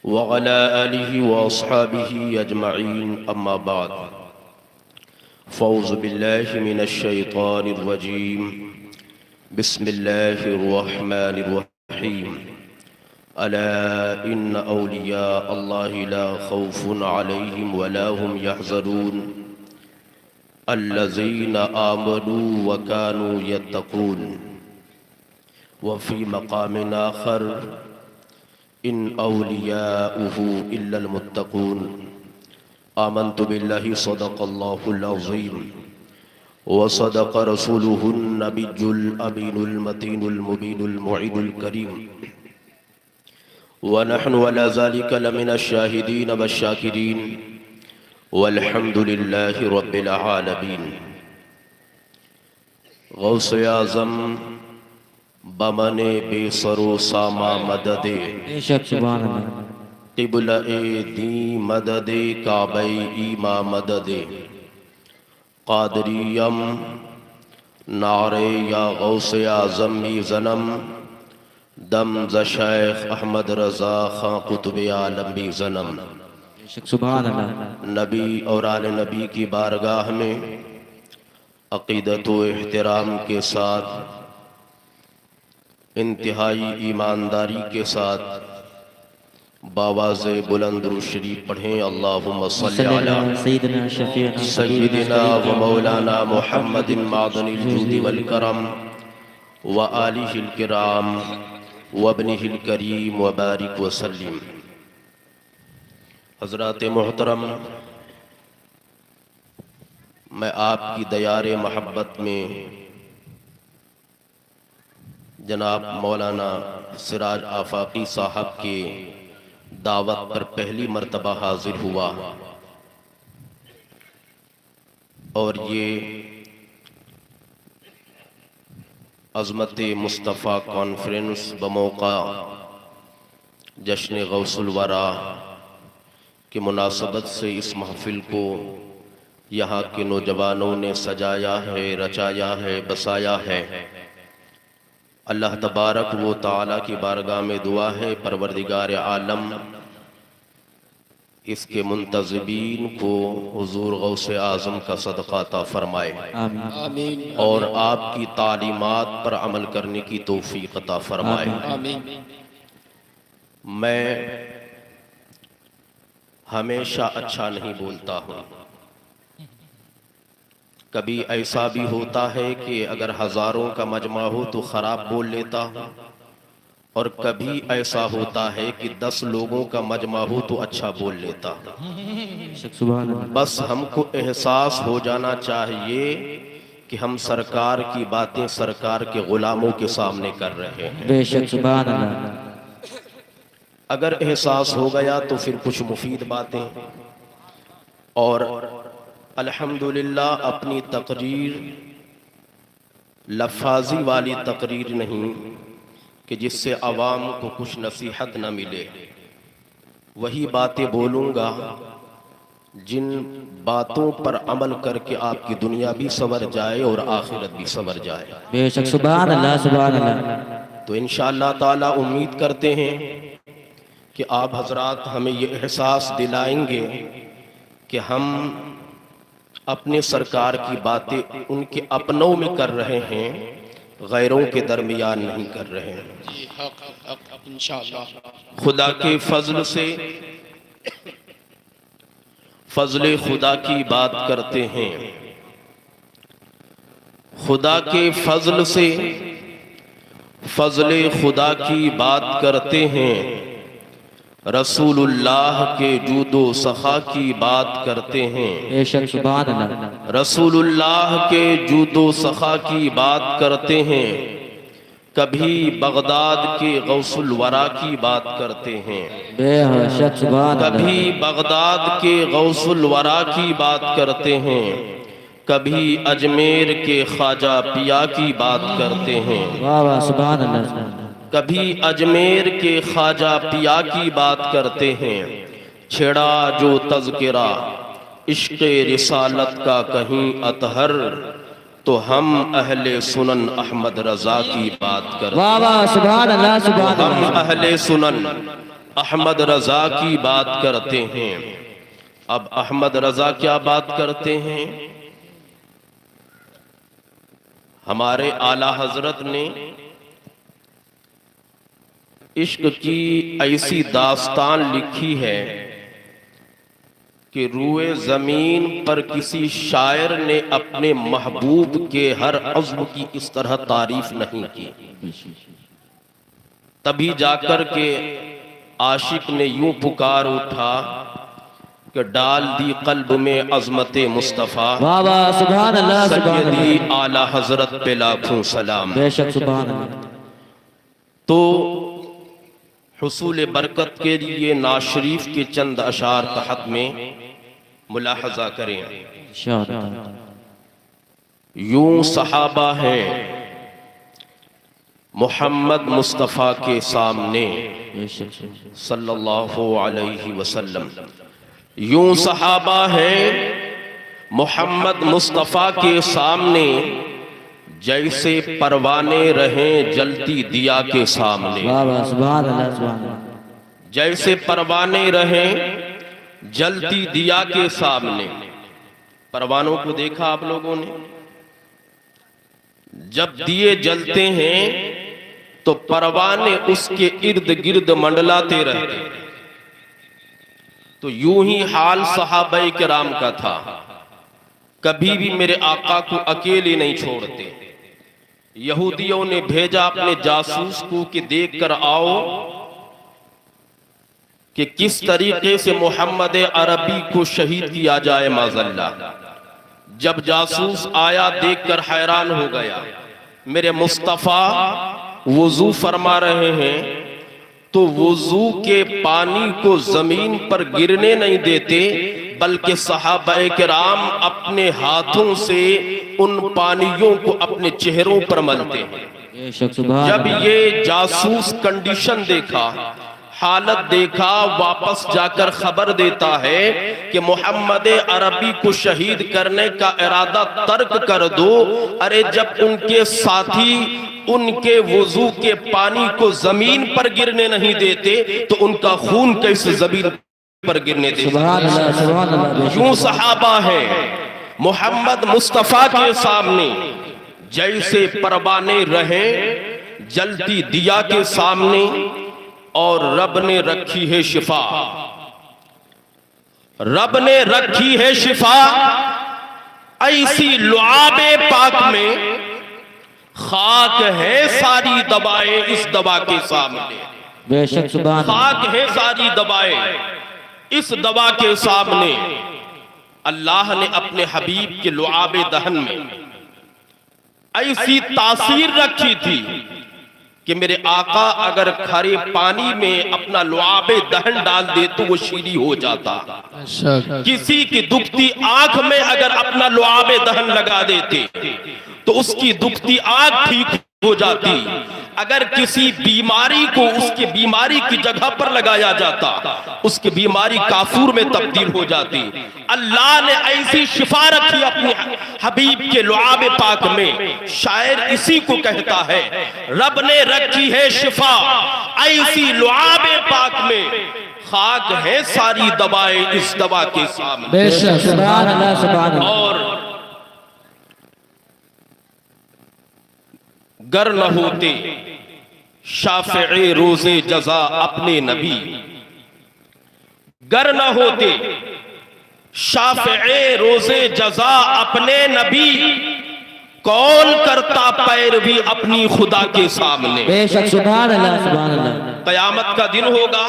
वअला आलिहि व अस्हाबिहि अजमईन अम्मा बाद फ़ौज़ु बिल्लाहि मिनश शैतानिर रजीम बिस्मिल्लाहिर रहमानिर रहीम अला इन्न औलिया अल्लाहि ला खौफुन अलैहिम वला हुम यहज़नून अल्लज़ीना आमनू व कानू यत्तक़ून व फ़ी मक़ामिन आख़र इन औलियाउहु इल्लल मुत्तक़ून आमन्तु बिल्लाहि सदक़ल्लाहुल अज़ीम व सदक़ रसूलुहुन नबियुल अमीनुल मतीनुल मुबीनुल मुईदुल करीम व नहनु अला ज़ालिका लमिनश शाहिदीन वश्शाकिरीन वल्हम्दुलिल्लाहि रब्बिल आलमीन। गौसे आज़म बमने बेसरो सामा मददे क़िबला ए दी मददे काबे ईमा मददे क़ादरियम नारे या गौसे आज़म ई ज़नम दम ज़ शेख अहमद रज़ा खां कुतुब आलम भी ज़नम। सुभान अल्लाह। नबी और आले नबी की बारगाह में अक़ीदत व एहतराम के साथ इंतहाई ईमानदारी के साथ बावाज़े बुलंद दुरूद शरीफ पढ़ें। अल्लाहुम्मा सल्ली अला सय्यिदिना व मौलाना मुहम्मदिन मादनिल जूदि वल करम व आलिहिल किराम व इब्निहिल करीम व बारिक व सल्लिम। हज़रात मोहतरम, मैं आपकी दयारे महब्बत में जनाब मौलाना सिराज आफाकी साहब के दावत पर पहली मर्तबा हाजिर हुआ और ये अज़मत मुस्तफ़ा कॉन्फ्रेंस बमौका जश्न गौसुल वरा के मुनासबत से इस महफिल को यहाँ के नौजवानों ने सजाया है, रचाया है, बसाया है। अल्लाह तबारक व तआला की बारगाह में दुआ है परवरदिगार आलम इसके मुंतज़िबीन को हुजूर गौसे आज़म का सदक़ा अता फरमाए आमीन और आपकी तालीमात पर अमल करने की तौफीक अता फरमाए। मैं हमेशा अच्छा नहीं बोलता हूँ। कभी ऐसा भी होता है कि अगर हजारों का मजमा हो तो खराब बोल लेता हूँ और कभी ऐसा होता है कि 10 लोगों का मजमा हो तो अच्छा बोल लेता हूँ। बस हमको एहसास हो जाना चाहिए कि हम सरकार की बातें सरकार के गुलामों के सामने कर रहे हैं। बेशक सुभान अल्लाह। अगर एहसास हो गया तो फिर कुछ मुफीद बातें और अल्हम्दुलिल्लाह अपनी तकरीर लफाजी वाली तकरीर नहीं कि जिससे आवाम को कुछ नसीहत न मिले, वही बातें बोलूँगा जिन बातों पर अमल करके आपकी दुनिया भी संवर जाए और आखिरत भी संवर जाए। बेशक सुभान अल्लाह सुभान अल्लाह। तो इंशाअल्लाह ताला उम्मीद करते हैं कि आप हजरात हमें ये एहसास दिलाएंगे कि हम अपने सरकार की बातें उनके अपनों में कर रहे हैं, गैरों के दरमियान नहीं कर रहे हैं। खुदा के फजल से फजले खुदा की बात करते हैं। खुदा के फजल से फजले खुदा की बात करते हैं। रसूलुल्लाह के जूदो सखा की बात करते हैं। बेशक सुभान अल्लाह। रसूलुल्लाह के जूदो सखा की बात करते हैं। कभी बगदाद के गौसुल वरा की बात करते हैं। बेशक सुभान अल्लाह। कभी बगदाद के गौसुल वरा की बात करते हैं। कभी अजमेर के ख्वाजा पिया की बात करते हैं। वाह वाह सुभान अल्लाह। कभी अजमेर के ख्वाजा पिया की बात करते हैं। छेड़ा जो तज़किरा इश्क़ रिसालत का कहीं अतहर तो हम अहले सुनन अहमद रजा की बात करते हैं। वाह वाह सुभान अल्लाह सुभान हम अल्लाह। अहले सुनन अहमद रजा की बात करते हैं। अब अहमद रजा क्या बात करते हैं? हमारे आला हजरत ने इश्क की ऐसी दास्तान लिखी है कि रूए जमीन पर किसी शायर ने अपने महबूब के हर अज़्म की इस तरह तारीफ नहीं की। तभी जाकर के आशिक ने यूं पुकार उठा कि डाल दी कल्ब में अज़मते मुस्तफ़ा। वाह वाह, सुभान अल्लाह, सुभान सैयदी अल्लाह, आला हजरत पे लाखों सलाम। बेशक सुभान अल्लाह। तो हुसूल बरकत के लिए नाशरीफ के चंद अशार तहत में मुलाहजा करें। इंशाअल्लाह। यूं सहाबा है मोहम्मद मुस्तफ़ा के सामने बेशक सल्लल्लाहु अलैहि वसल्लम। यूं सहाबा है मोहम्मद मुस्तफ़ा के सामने जैसे परवाने रहें जलती दिया के सामने। वाह वाह, सुभान अल्लाह, सुभान अल्लाह। जैसे परवाने रहें जलती दिया के सामने। परवानों को देखा आप लोगों ने? जब दिए जलते हैं तो परवाने उसके इर्द गिर्द मंडलाते रहते। तो यूं ही हाल सहाबाए किराम का था। कभी भी मेरे आका को अकेले नहीं छोड़ते। यहूदियों ने भेजा अपने जासूस को कि देख कर आओ कि किस तरीके से मोहम्मद अरबी को शहीद किया जाए माज़ल्ला। जब जासूस आया देखकर हैरान हो गया। मेरे मुस्तफ़ा वुजू फरमा रहे हैं तो वुजू के पानी को जमीन पर गिरने नहीं देते, बल्कि सहाबाए किराम अपने हाथों से उन पानियों को अपने चेहरों पर मलते हैं। बेशक सुभान जब अल्लाह। ये जासूस कंडीशन देखा, हालत देखा, वापस जाकर खबर देता है कि मोहम्मद अरबी को शहीद करने का इरादा तर्क कर दो। अरे जब उनके साथी उनके वुजू के पानी को जमीन पर गिरने नहीं देते तो उनका खून कैसे जमीन पर गिरने देते? सुभान अल्लाह, सुभान अल्लाह, बेशक यूं सहाबा है मोहम्मद मुस्तफ़ा के सामने जैसे परवाने रहे जलती दिया के सामने। और रब ने रखी है शिफा, रब ने रखी है शिफा ऐसी लुआबे पाक में। खाक है सारी दवाएं इस दवा के सामने। बेशक सुभान अल्लाह। खाक है सारी दवाएं इस दवा के सामने। अल्लाह ने अपने हबीब के लुआबे दहन में ऐसी तासीर रखी थी कि मेरे आका अगर खारे पानी में अपना लुआबे दहन डाल दे तो वो शीरी हो जाता। किसी की दुखती आंख में अगर अपना लुआबे दहन लगा देते तो उसकी दुखती आंख ठीक हो जाती। अगर किसी बीमारी को उसकी बीमारी की जगह पर लगाया जाता उसकी बीमारी काफूर में तब्दील हो जाती। अल्लाह ने ऐसी शिफा रखी अपने हबीब के लुआबे पाक में। शायर इसी को कहता है, रब ने रखी है शिफा ऐसी लुआबे पाक में। खाक है सारी दवाएं इस दवा के सामने। बेशक सुभान अल्लाह, सुभान अल्लाह। और गर न होते शाफ़िए रोज़े जज़ा अपने नबी, गर न होते शाफ़िए रोज़े जज़ा अपने नबी, कौन करता पैरवी अपनी खुदा के सामने। बेशक सुभान अल्लाह, सुभान अल्लाह। कयामत का दिन होगा,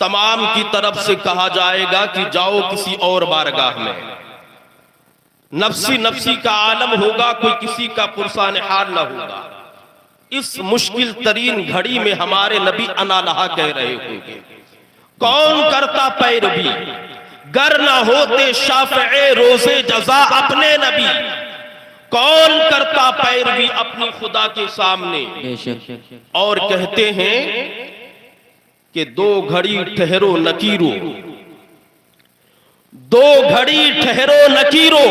तमाम की तरफ से कहा जाएगा कि जाओ किसी और बारगाह में। नफ्सी नफ्सी का आलम होगा, कोई किसी का पुरसान हाल न होगा। इस मुश्किल तरीन घड़ी में हमारे नबी अनालहा कह रहे होंगे, कौन करता पैरवी गर न होते शाफ़िए रोज़े जज़ा अपने नबी, कौन करता पैरवी अपनी खुदा के सामने। बेशक। और कहते हैं कि दो घड़ी ठहरो नकीरो, दो घड़ी ठहरो नकीरो,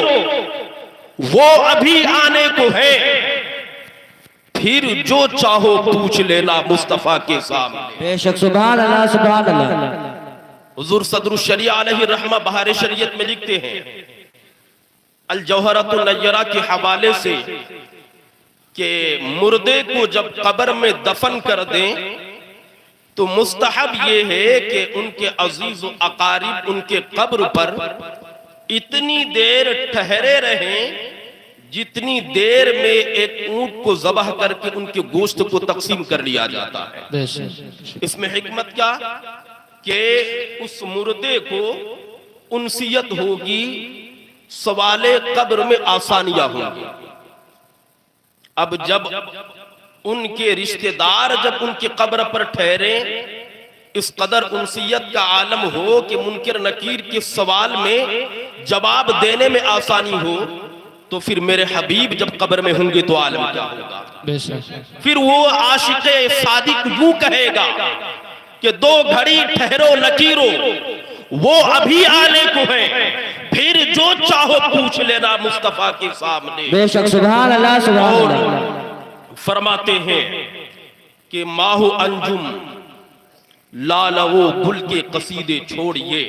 वो अभी आने को है, फिर जो चाहो पूछ लेना मुस्तफा के सामने। बेशक सुभान अल्लाह सुभान अल्लाह। हुजूर सदरुल शरिया अलैहि रहमा बहार शरीयत में लिखते हैं अल जौहरतुन नय्यरा के हवाले से कि मुर्दे को जब कब्र में दफन कर दें तो मुस्तहब ये है कि उनके अजीज व अकारिब उनके कब्र पर इतनी देर ठहरे रहें जितनी देर में एक ऊंट को ज़बह करके उनके गोश्त को तकसीम कर लिया जाता है। इसमें हिकमत क्या कि उस मुर्दे को उनसियत होगी, सवाले कब्र में आसानियां होंगी। अब जब उनके रिश्तेदार जब उनके कब्र पर ठहरे, इस कदर उनसियत का आलम हो कि मुनकिर नकीर के सवाल में जवाब देने में आसानी हो, तो फिर मेरे हबीब जब कब्र में होंगे तो आलम क्या होगा। फिर वो आशिक़े सादिक यूं कहेगा कि दो घड़ी ठहरो नकीरो, वो अभी आने को है, फिर जो चाहो पूछ लेना मुस्तफा के सामने। बेशक सुभान अल्लाह सुभान अल्लाह। फरमाते हैं कि माहो अंजुम लालवो गुल के कसीदे छोड़िए,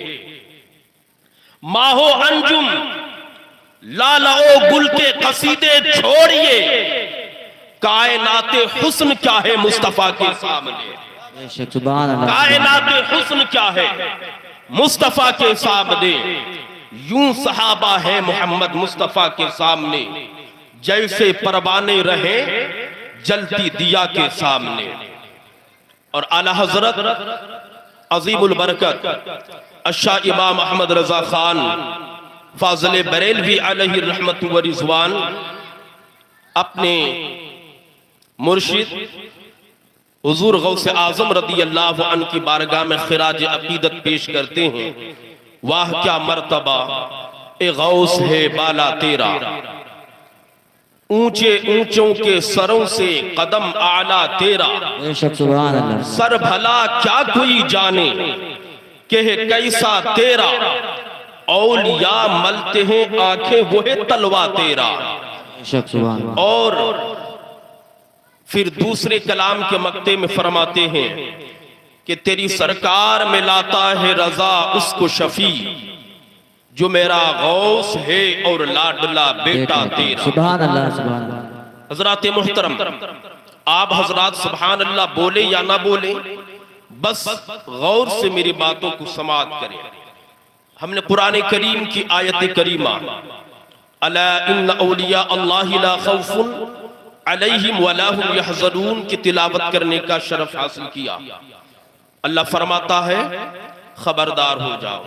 माहो अंजुम लालवो गुल के कसीदे छोड़िए, कायनाते हुस्न क्या है मुस्तफा के सामने। बेशक सुभान अल्लाह। कायनाते हुस्न क्या है मुस्तफा के सामने। यूं सहाबा है मोहम्मद मुस्तफा के सामने जैसे परवाने रहे जलती दिया के सामने। और आला हजरत अजीमुल बरकत अशाह इमाम अहमद रजा खान फाज़िल बरेलवी अलैहि रहमत व रिज़वान अपने मुर्शिद हुजूर गौसे आजम रदी अल्लाह अन्हु की बारगाह में खिराज अकीदत पेश करते हैं। वाह क्या मर्तबा ए गौस है बाला तेरा, ऊंचे ऊंचों के सरों से कदम आला तेरा। बेशक सुभान अल्लाह। सर भला क्या कोई जाने के कैसा तेरा, औलिया मलते हैं आंखें वो है तलवा तेरा। बेशक सुभान अल्लाह। और फिर दूसरे कलाम के मक्ते में फरमाते हैं कि तेरी सरकार में लाता है रजा उसको शफी, जो मेरा गौस है और लाडला बेटा तेरा। सुभान अल्लाह सुभान अल्लाह। हजरात मुहतरम, आप हजरात सुभान अल्लाह बोले या ना बोले, बस गौर से मेरी बातों को समाअत करें। हमने कुरान करीम की आयत करीमा अला इन्ना औलिया अल्लाहि ला खौफुन अलैहिम वला हुम यहज़नून की तिलावत करने का शरफ हासिल किया। अल्लाह फरमाता है खबरदार हो जाओ,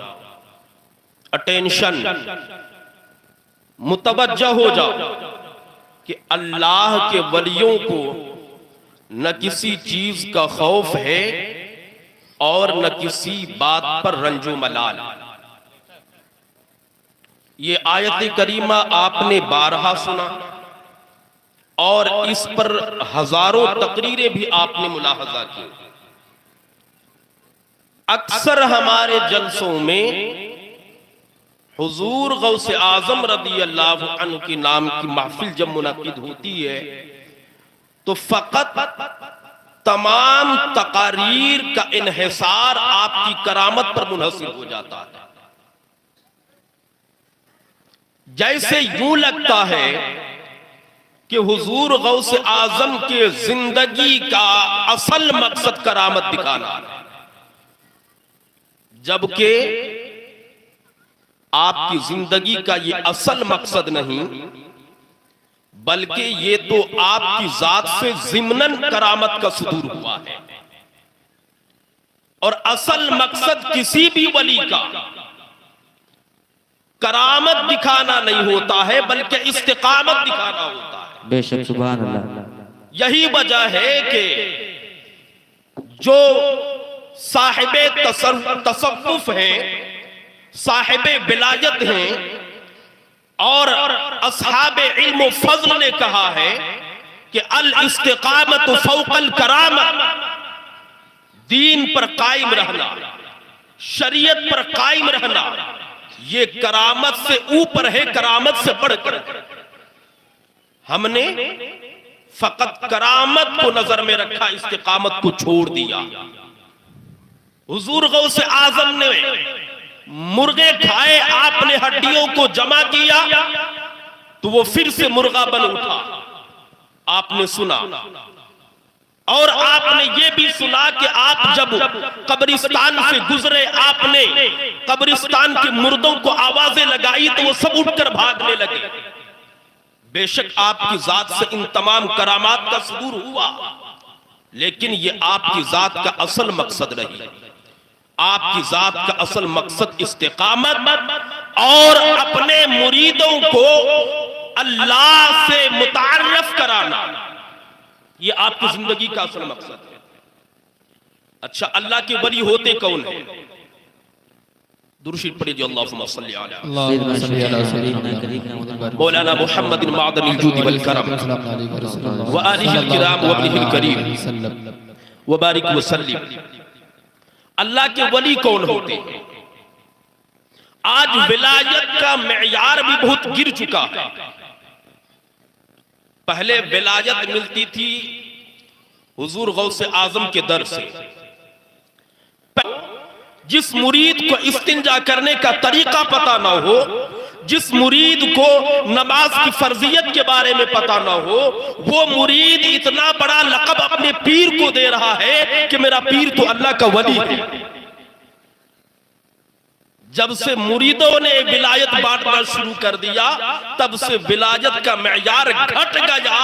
अटेंशन, मुतवज्जह हो जाओ कि अल्लाह के वलियों को न किसी चीज का खौफ है और न किसी बात पर रंजो मलाल। ये आयत करीमा आपने बारहा सुना और इस पर हजारों तकरीरें भी आपने मुलाहजा की। अक्सर हमारे जलसों में हुजूर गौसे आजम रदी अल्लाह अन्हु के नाम की महफिल जब मुनक़िद होती है तो फकत तमाम तकारीर का इन्हिसार आपकी करामत पर मुनहसिर हो जाता है। जैसे यूं लगता है कि हुजूर गौसे आजम के जिंदगी का असल मकसद करामत दिखाना, जबकि आपकी जिंदगी का ये असल मकसद नहीं, बल्कि ये तो आपकी जात से ज़िम्नन करामत का सुदूर हुआ है। और असल मकसद किसी भी वली का करामत दिखाना नहीं होता है, बल्कि इस्तिकामत दिखाना होता है। बेशक सुभान अल्लाह। यही वजह है कि जो साहिबे तसव्वुफ हैं, साहिबे विलायत हैं और अस्हाबे इल्म फज़्ल ने कहा है कि अल इस्तिकामत फौकल करामत, दीन पर कायम रहना, शरीयत पर कायम रहना, ये करामत से ऊपर है, करामत से बढ़कर। हमने फकत करामत को नजर में रखा, इस्तिकामत को छोड़ दिया। हुजूर गौसे आजम ने मुर्गे खाए, आपने हड्डियों को जमा किया तो वो फिर से मुर्गा बन उठा। आपने सुना और आपने ये भी सुना कि आप जब कब्रिस्तान से गुजरे, आपने कब्रिस्तान के मुर्दों को आवाजें लगाई तो वो सब उठकर भागने लगे। बेशक आपकी जात से इन तमाम करामात का सुदूर हुआ, लेकिन ये आपकी जात का असल मकसद नहीं। आपकी जात का असल मकसद इस्तिकामत और अपने मुरीदों को अल्लाह से मुतारफ कराना, ये आपकी जिंदगी का असल मकसद है। अच्छा, अल्लाह के वली होते कौन है? दुरूद पढ़िए, अल्लाहुम्मा सल्ली अला मौलाना मुहम्मद मादनिल जूद वल करम व आलिहिल किराम व इब्निहिल करीम व बारिक व सल्लिम। अल्लाह के वली कौन होते हैं? आज विलायत का मेयार भी बहुत गिर चुका है। पहले विलायत मिलती थी हुजूर गौसे आजम के दर से। जिस मुरीद को इस्तिंजा करने का तरीका पता ना हो, जिस मुरीद को नमाज की फर्जियत के बारे में पता ना हो, वो मुरीद इतना बड़ा लक़ब अपने पीर को दे रहा है कि मेरा पीर तो अल्लाह का वली है। जब से मुरीदों ने विलायत बांटना शुरू कर दिया, तब से विलायत का मेयार घट गया।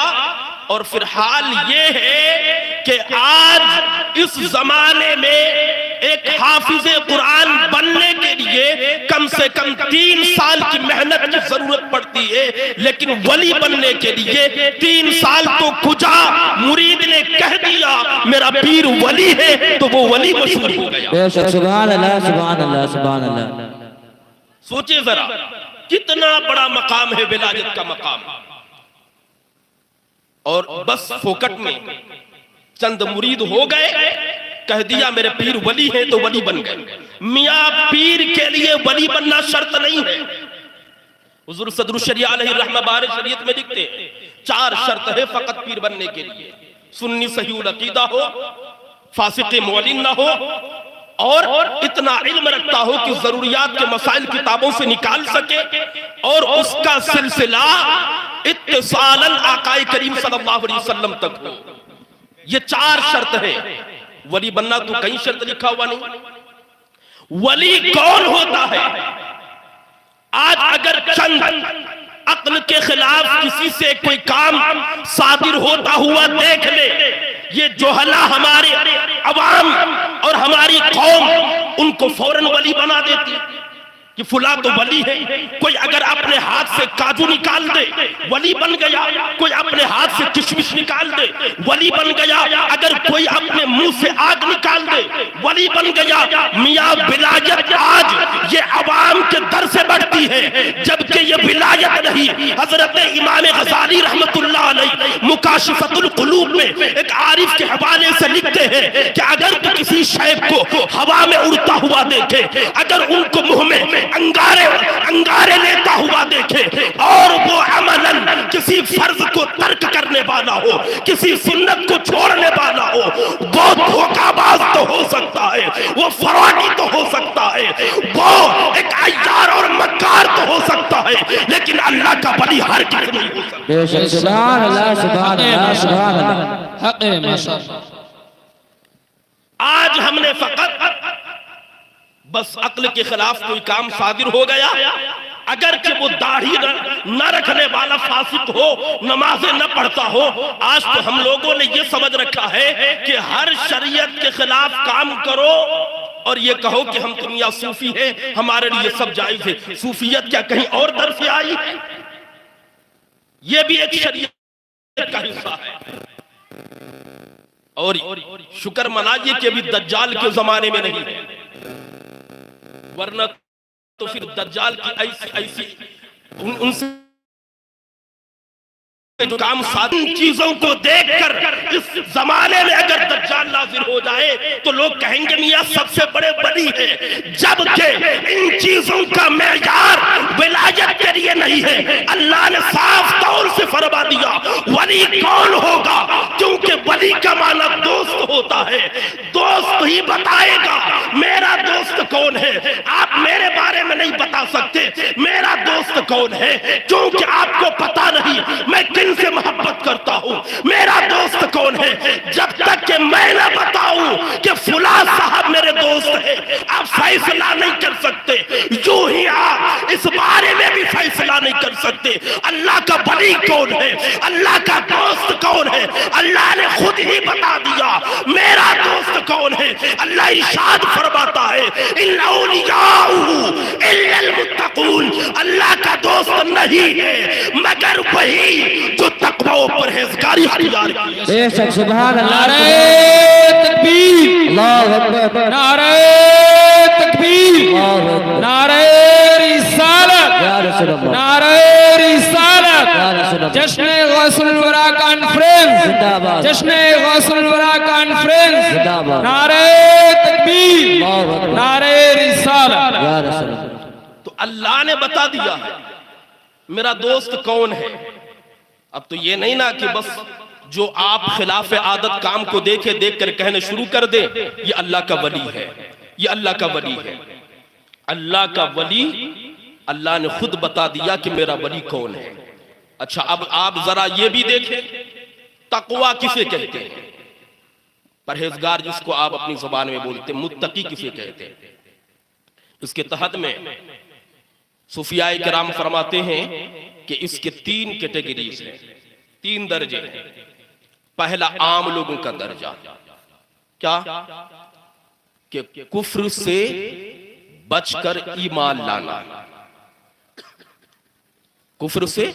और फिर हाल ये है कि आज इस जमाने में एक हाफिज़े कुरान बनने के लिए कम से कम 3 साल की मेहनत की जरूरत पड़ती है, लेकिन वली बनने के लिए 3 साल तो कुजा मुरीद ने कह दिया मेरा पीर वली है तो वो वली मशहूर हो गया। सुभान अल्लाह, सुभान अल्लाह, सुभान अल्लाह। सोचिए जरा कितना बड़ा मकाम है विलायत का मकाम। और बस फोकट में चंद मुरीद हो गए, कह दिया मेरे पीर वली है तो वली बन गए। मियां पीर के लिए वली बनना शर्त नहीं है। हुजूर सदरुल शरिया अलैहि रहमा बार शरीयत में लिखते हैं 4 शर्त है फकत पीर बनने के लिए। सुन्नी सहीउल अकीदा हो, फासिक मुअल्लिन ना हो, और इतना इल्म रखता हो कि जरूरियात के मसाइल किताबों से निकाल सके, और उसका सिलसिला इत्तिसालन आकाए करीम सल्लल्लाहु अलैहि वसल्लम तक हो। ये 4 शर्त है। वली बनना तो कहीं शर्त लिखा हुआ नहीं। वली कौन होता है? आज अगर चंद अक्ल के खिलाफ किसी से कोई काम सादिर होता हुआ देख ले, ये जोहला हमारे अवाम और हमारी कौम उनको फौरन वली बना देती कि फुला तो वली है। कोई अगर अपने हाथ से काजू निकाल दे वली बन गया, कोई अपने हाथ से किशमिश निकाल दे वली बन गया, अगर कोई अपने मुंह से आग निकाल दे वली बन गया। मियां विलायत आज ये अवाम के दर से बढ़ती है, जबकि ये विलायत नहीं। हजरत इमाम गजाली रहमतुल्लाह अलैह मुकाशिफतुल कुलूब में एक आरिफ के हवाले से लिखते हैं कि अगर तो किसी शैब को हवा में उड़ता हुआ देखे, अगर उनको मुंह में अंगारे लेता हुआ देखे, और वो अमलन किसी फर्ज को तर्क करने वाला हो, किसी सुन्नत को छोड़ने वाला हो, वो धोखाबाज तो हो सकता है, वो फराडी तो हो सकता है, वो एक अय्यार और मक्कार तो हो सकता है, लेकिन अल्लाह का वली हर किसी नहीं हो सकता। सुभान अल्लाह, सुभान अल्लाह, सुभान अल्लाह। हक है माशाअल्लाह। आज हमने फकत बस अक्ल के खिलाफ कोई काम सादिर हो गया, अगर कि वो दाढ़ी न रखने वाला फासिक हो, नमाजें न पढ़ता हो, आज तो हम लोगों ने ये समझ रखा है कि हर शरीयत के खिलाफ काम करो और ये कहो कि हम दुनिया सूफी है, हमारे लिए सब जायज है। सूफियत क्या कहीं और दर से आई? ये भी एक शरीयत का हिस्सा है। और शुक्र मनाइए कि अभी दज्जाल के जमाने में नहीं है, वरना तो फिर दज्जाल की ऐसी उनसे जो काम साथ चीजों को देखकर इस जमाने में अगर दज्जाल नाज़िल हो जाए तो लोग कहेंगे मियां सबसे बड़े वली है, जबकि इन चीजों का मेयार विलायत के लिए नहीं है। अल्लाह ने साफ तौर से फरमा दिया वली कौन होगा, क्योंकि वली का माना दोस्त होता है। दोस्त ही बताएगा मेरा दोस्त कौन है। आप मेरे बारे में नहीं बता सकते मेरा दोस्त कौन है, क्योंकि आपको पता नहीं मैं किन से मोहब्बत करता हूं। मेरा दोस्त कौन है जब तक कि मैं ना बताऊं कि फुला साहब मेरे दोस्त है, आप फैसला नहीं कर सकते। यूं ही आप इस बारे में भी फैसला नहीं कर सकते अल्लाह का वली कौन है, अल्लाह का दोस्त कौन है। अल्लाह ने खुद ही बता दिया मेरा दोस्त कौन है। अल्लाह इरशाद फरमाता है इन्ना औलियाहु इल्लल मुत्तकून, अल्लाह का दोस्त नहीं है मगर वही जो तकवा और परहेजगारी अख्तियार की। बेशक सुभान अल्लाह। नारे तकबीर, अल्लाहु अकबर, नारे तकबीर, नारे रिसालत, या रसूल अल्लाह, नारे रिसालत, या रसूल अल्लाह। जश्न गौसुल वरा कॉन्फ्रेंस जिंदाबाद, जश्न गौसुल वरा कॉन्फ्रेंस जिंदाबाद, नारे तकबीर, नारे रिसालत, या रसूल अल्लाह। तो अल्लाह ने बता दिया है मेरा दोस्त कौन है। अब तो ये नहीं ना कि बस जो आप खिलाफ आदत काम को देखे देख कर कहने शुरू कर दे ये अल्लाह का वली है, ये अल्लाह का वली है। अल्लाह का वली अल्लाह ने खुद बता दिया कि मेरा वली कौन है। अच्छा अब आप जरा ये भी देखें तकवा किसे कहते हैं, परहेजगार जिसको आप अपनी जुबान में बोलते हैं, मुत्तकी किसे कहते हैं। इसके तहत में सूफियाए किराम फरमाते हैं कि इसके 3 कैटेगरीज हैं, 3 दर्जे हैं। पहला आम लोगों का दर्जा, क्या कि कुफ्र से बचकर ईमान लाना, कुफ्र से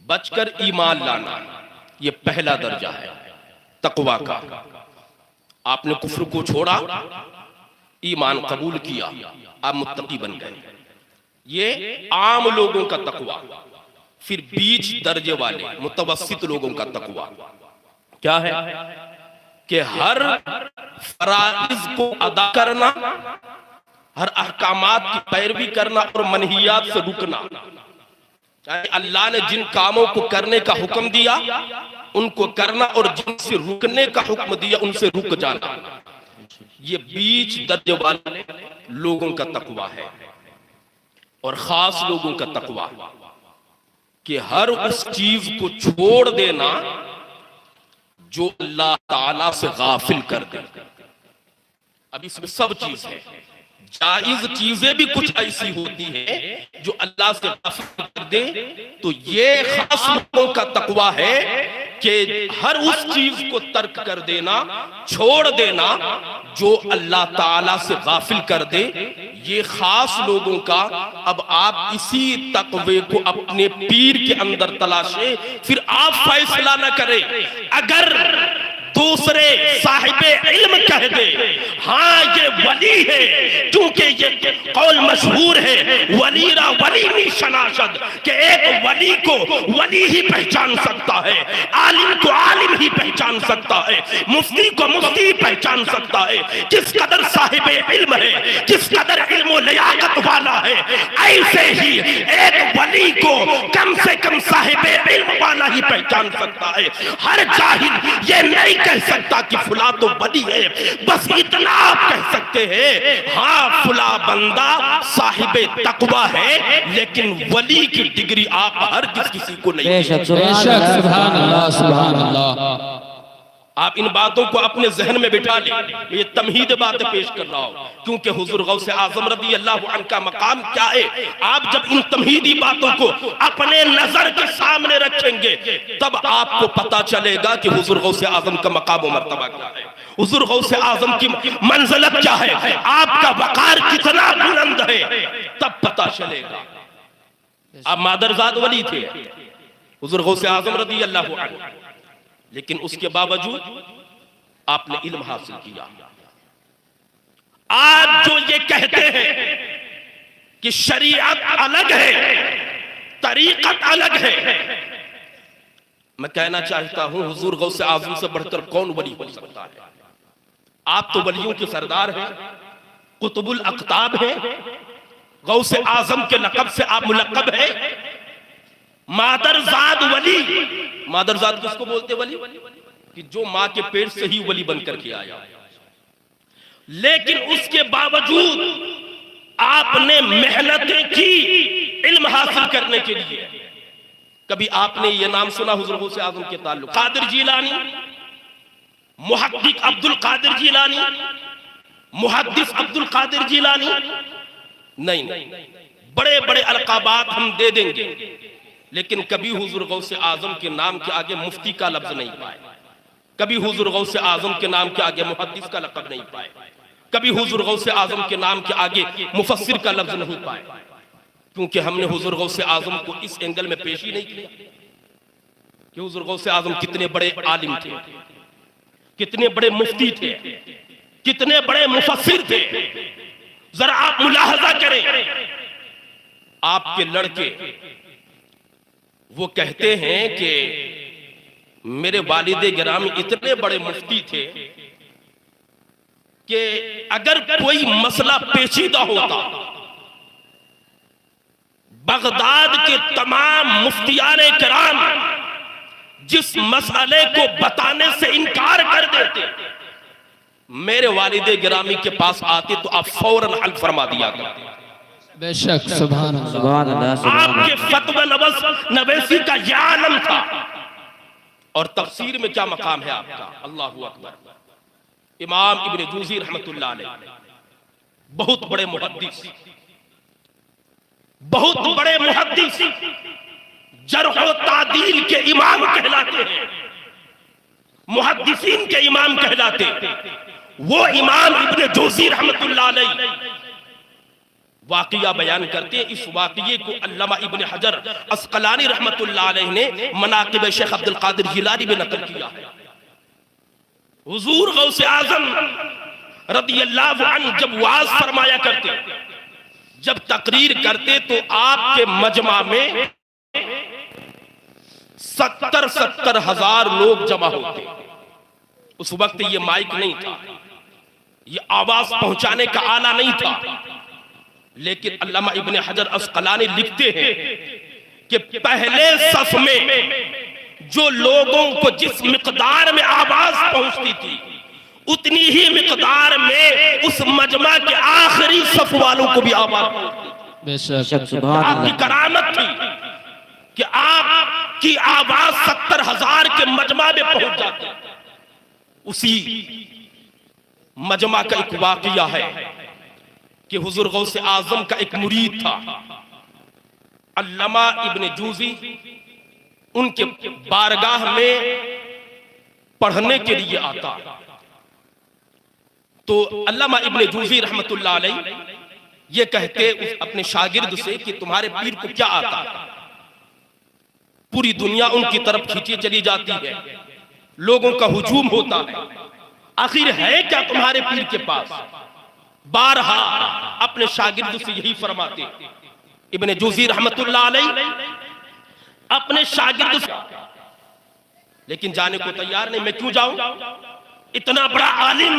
बचकर ईमान लाना, ये पहला दर्जा है तकवा का। आपने कुफ्र को छोड़ा, ईमान कबूल किया, आप मुत्तकी बन गए, ये आम लोगों का तकवा। फिर बीच दर्जे वाले मुतवस्सित लोगों का तकवा क्या है कि हर फराइज को अदा करना, हर अहकामात की पैरवी करना और मनहियात से रुकना। अल्लाह ने जिन कामों को करने का हुक्म दिया उनको करना और जिनसे रुकने का हुक्म दिया उनसे रुक जाना, ये बीच दर्जे वाले लोगों का तकवा है। और खास लोगों का तकवा कि हर उस चीज को छोड़ देना जो अल्लाह ताला से गाफिल कर दे। अब इसमें सब चीज है, जायज चीजें भी कुछ ऐसी होती है जो अल्लाह से गाफिल कर दे, तो ये खास लोगों का तकवा है कि हर उस चीज को तर्क कर देना, छोड़ देना जो अल्लाह ताला से गाफिल कर दे, ये खास लोगों का। अब आप इसी तकवे को अपने पीर के अंदर तलाशे, फिर आप फैसला न करें। अगर दूसरे साहिबे इल्म कह दे हाँ ये वली है, क्योंकि ये कौल मशहूर है वलीरा वली में शनाशद, कि एक वली को वली ही पहचान सकता है, आलिम को आलिम ही पहचान सकता है, मुफ्ती को मुफ्ती पहचान सकता है। किस कदर साहिबे इल्म है, किस कदर इल्म लियाकत वाला है, ऐसे ही एक वली को कम से कम साहिबे इल्म वाला ही पहचान सकता है। हर जाहिल ये नहीं कह सकता कि फुला तो वली है, बस इतना आप कह सकते हैं हाँ फुला बंदा साहिबे तकवा है, लेकिन वली की डिग्री आप हर किसी को नहीं। बेशक सुभान अल्लाह, सुभान अल्लाह। आप इन बातों को अपने जहन में बिठा लें। ये तमहीद बातें पेश कर रहा हूं क्योंकि हुजूर गौसे आजम रज़ी अल्लाह अन्हु का मकाम क्या है। आप जब इन तमहीदी बातों को अपने नजर के सामने रखेंगे तब आपको पता चलेगा कि हुजूर गौसे आजम का मकाम और मर्तबा क्या है, हुजूर गौसे आजम की मंजिलत क्या है, आपका वकार कितना बुलंद है, तब पता चलेगा। आप मादरजाद वली थे हुजूर गौसे आजम रज़ी अल्लाह अन्हु, लेकिन उसके बावजूद आपने इल्म हासिल किया। आज जो ये कहते हैं कि शरीयत अलग है, तरीकत अलग है, मैं कहना चाहता हूं हुजूर गौसे आजम से बढ़कर कौन वली हो सकता है। आप तो वलियों के सरदार हैं, कुतुबुल अख्ताब हैं, गौसे आजम के लक़ब से आप मुलक़ब हैं। मादरजाद वली, मादरजाद किसको बोलते वली? कि जो मां के पेट से ही वली बनकर के आया। लेकिन उसके बावजूद आपने मेहनतें की इल्म हासिल करने के लिए। कभी आपने ये नाम सुना हुजूर गौसे आजम के ताल्लुक? कादिर जिलानी, मुहद्दिस अब्दुल कादिर जिलानी, मुहद्दिस अब्दुल कादिर जिलानी? नहीं, बड़े बड़े अलकाबात हम दे देंगे, लेकिन कभी हुजूर गौसे आजम के नाम के आगे मुफ्ती का लफ्ज नहीं पाए, कभी हुजूर गौसे आजम के नाम के आगे मुहद्दिस का लक़ब नहीं पाए, कभी हुजूर गौसे आजम के नाम के आगे मुफस्सिर का लफ्ज नहीं पाए, क्योंकि हमने हुजूर गौसे आजम को इस एंगल में पेश ही नहीं किया कि हुजूर गौसे आजम कितने बड़े आलिम थे, कितने बड़े मुफ्ती थे, कितने बड़े मुफस्सिर थे। जरा आप मुलाहजा करें, आपके लड़के वो कहते हैं कि मेरे वालिदे गिरामी इतने बड़े मुफ्ती थे कि अगर कोई मसला पेचीदा होता, बगदाद के तमाम मुफ्तियाने किराम जिस मसले को बताने से इनकार कर देते, मेरे वालिदे गिरामी के पास आते तो आप फौरन हल फरमा दिया करते। बेशक, सुभान अल्लाह। आपके फतवा नवैसी का यह आलम था। और तफसीर में क्या मकाम है आपका? अल्लाहु अकबर। इमाम इब्न जूज़ी रहमतुल्लाह अलैह बहुत बड़े मुहद्दिस, बहुत बड़े मुहद्दिस, जर्ह व तादील के इमाम कहलाते हैं, मुहद्दिसीन के इमाम कहलाते। वो इमाम इब्न जूज़ी रहमतुल्लाह अलैह वाक़िया बयान करते हैं। इस वाक़िये को अल्लामा इब्न हजर अस्क़लानी रहमतुल्लाह अलैह ने मनाक़िब शेख अब्दुल क़ादिर जिलानी में नक़ल किया है। हुजूर गौसे आज़म रज़ियल्लाहु अन्हु जब वाज़ फरमाया करते, जब तकरीर करते, तो आपके मजमा में 70 हजार लोग जमा होते। उस वक्त ये माइक नहीं था, ये आवाज पहुंचाने का आला नहीं था, लेकिन अल्लामा इब्न हजर अस्क़लानी लिखते हैं कि पहले सफ में जो लोगों को जिस मिक़दार में आवाज पहुंचती थी, उतनी ही मिक़दार में उस मजमा के आखिरी सफ वालों को भी आवाज पहुंचती। आपकी करामत थी कि आपकी आवाज 70,000 के मजमा में पहुंच जाती। उसी मजमा का एक वाक़िया है कि हुजूर गौसे आजम का एक मुरीद था, अल्लामा इब्न जूज़ी, उनके बारगाह में पढ़ने के लिए आता। तो अल्लामा इब्न जूज़ी रहमतुल्लाह अलैह ये कहते अपने शागिर्द से कि तुम्हारे पीर को क्या आता? पूरी दुनिया उनकी तरफ खींची चली जाती है, लोगों का हुजूम होता है, आखिर है क्या तुम्हारे पीर के पास? बारहा अपने शागिर्द से यही फरमाते इब्न जूज़ी रहमतुल्लाह अलैह अपने शागिर्द से, लेकिन जाने को तैयार नहीं। मैं क्यों जाऊं? इतना बड़ा आलिम,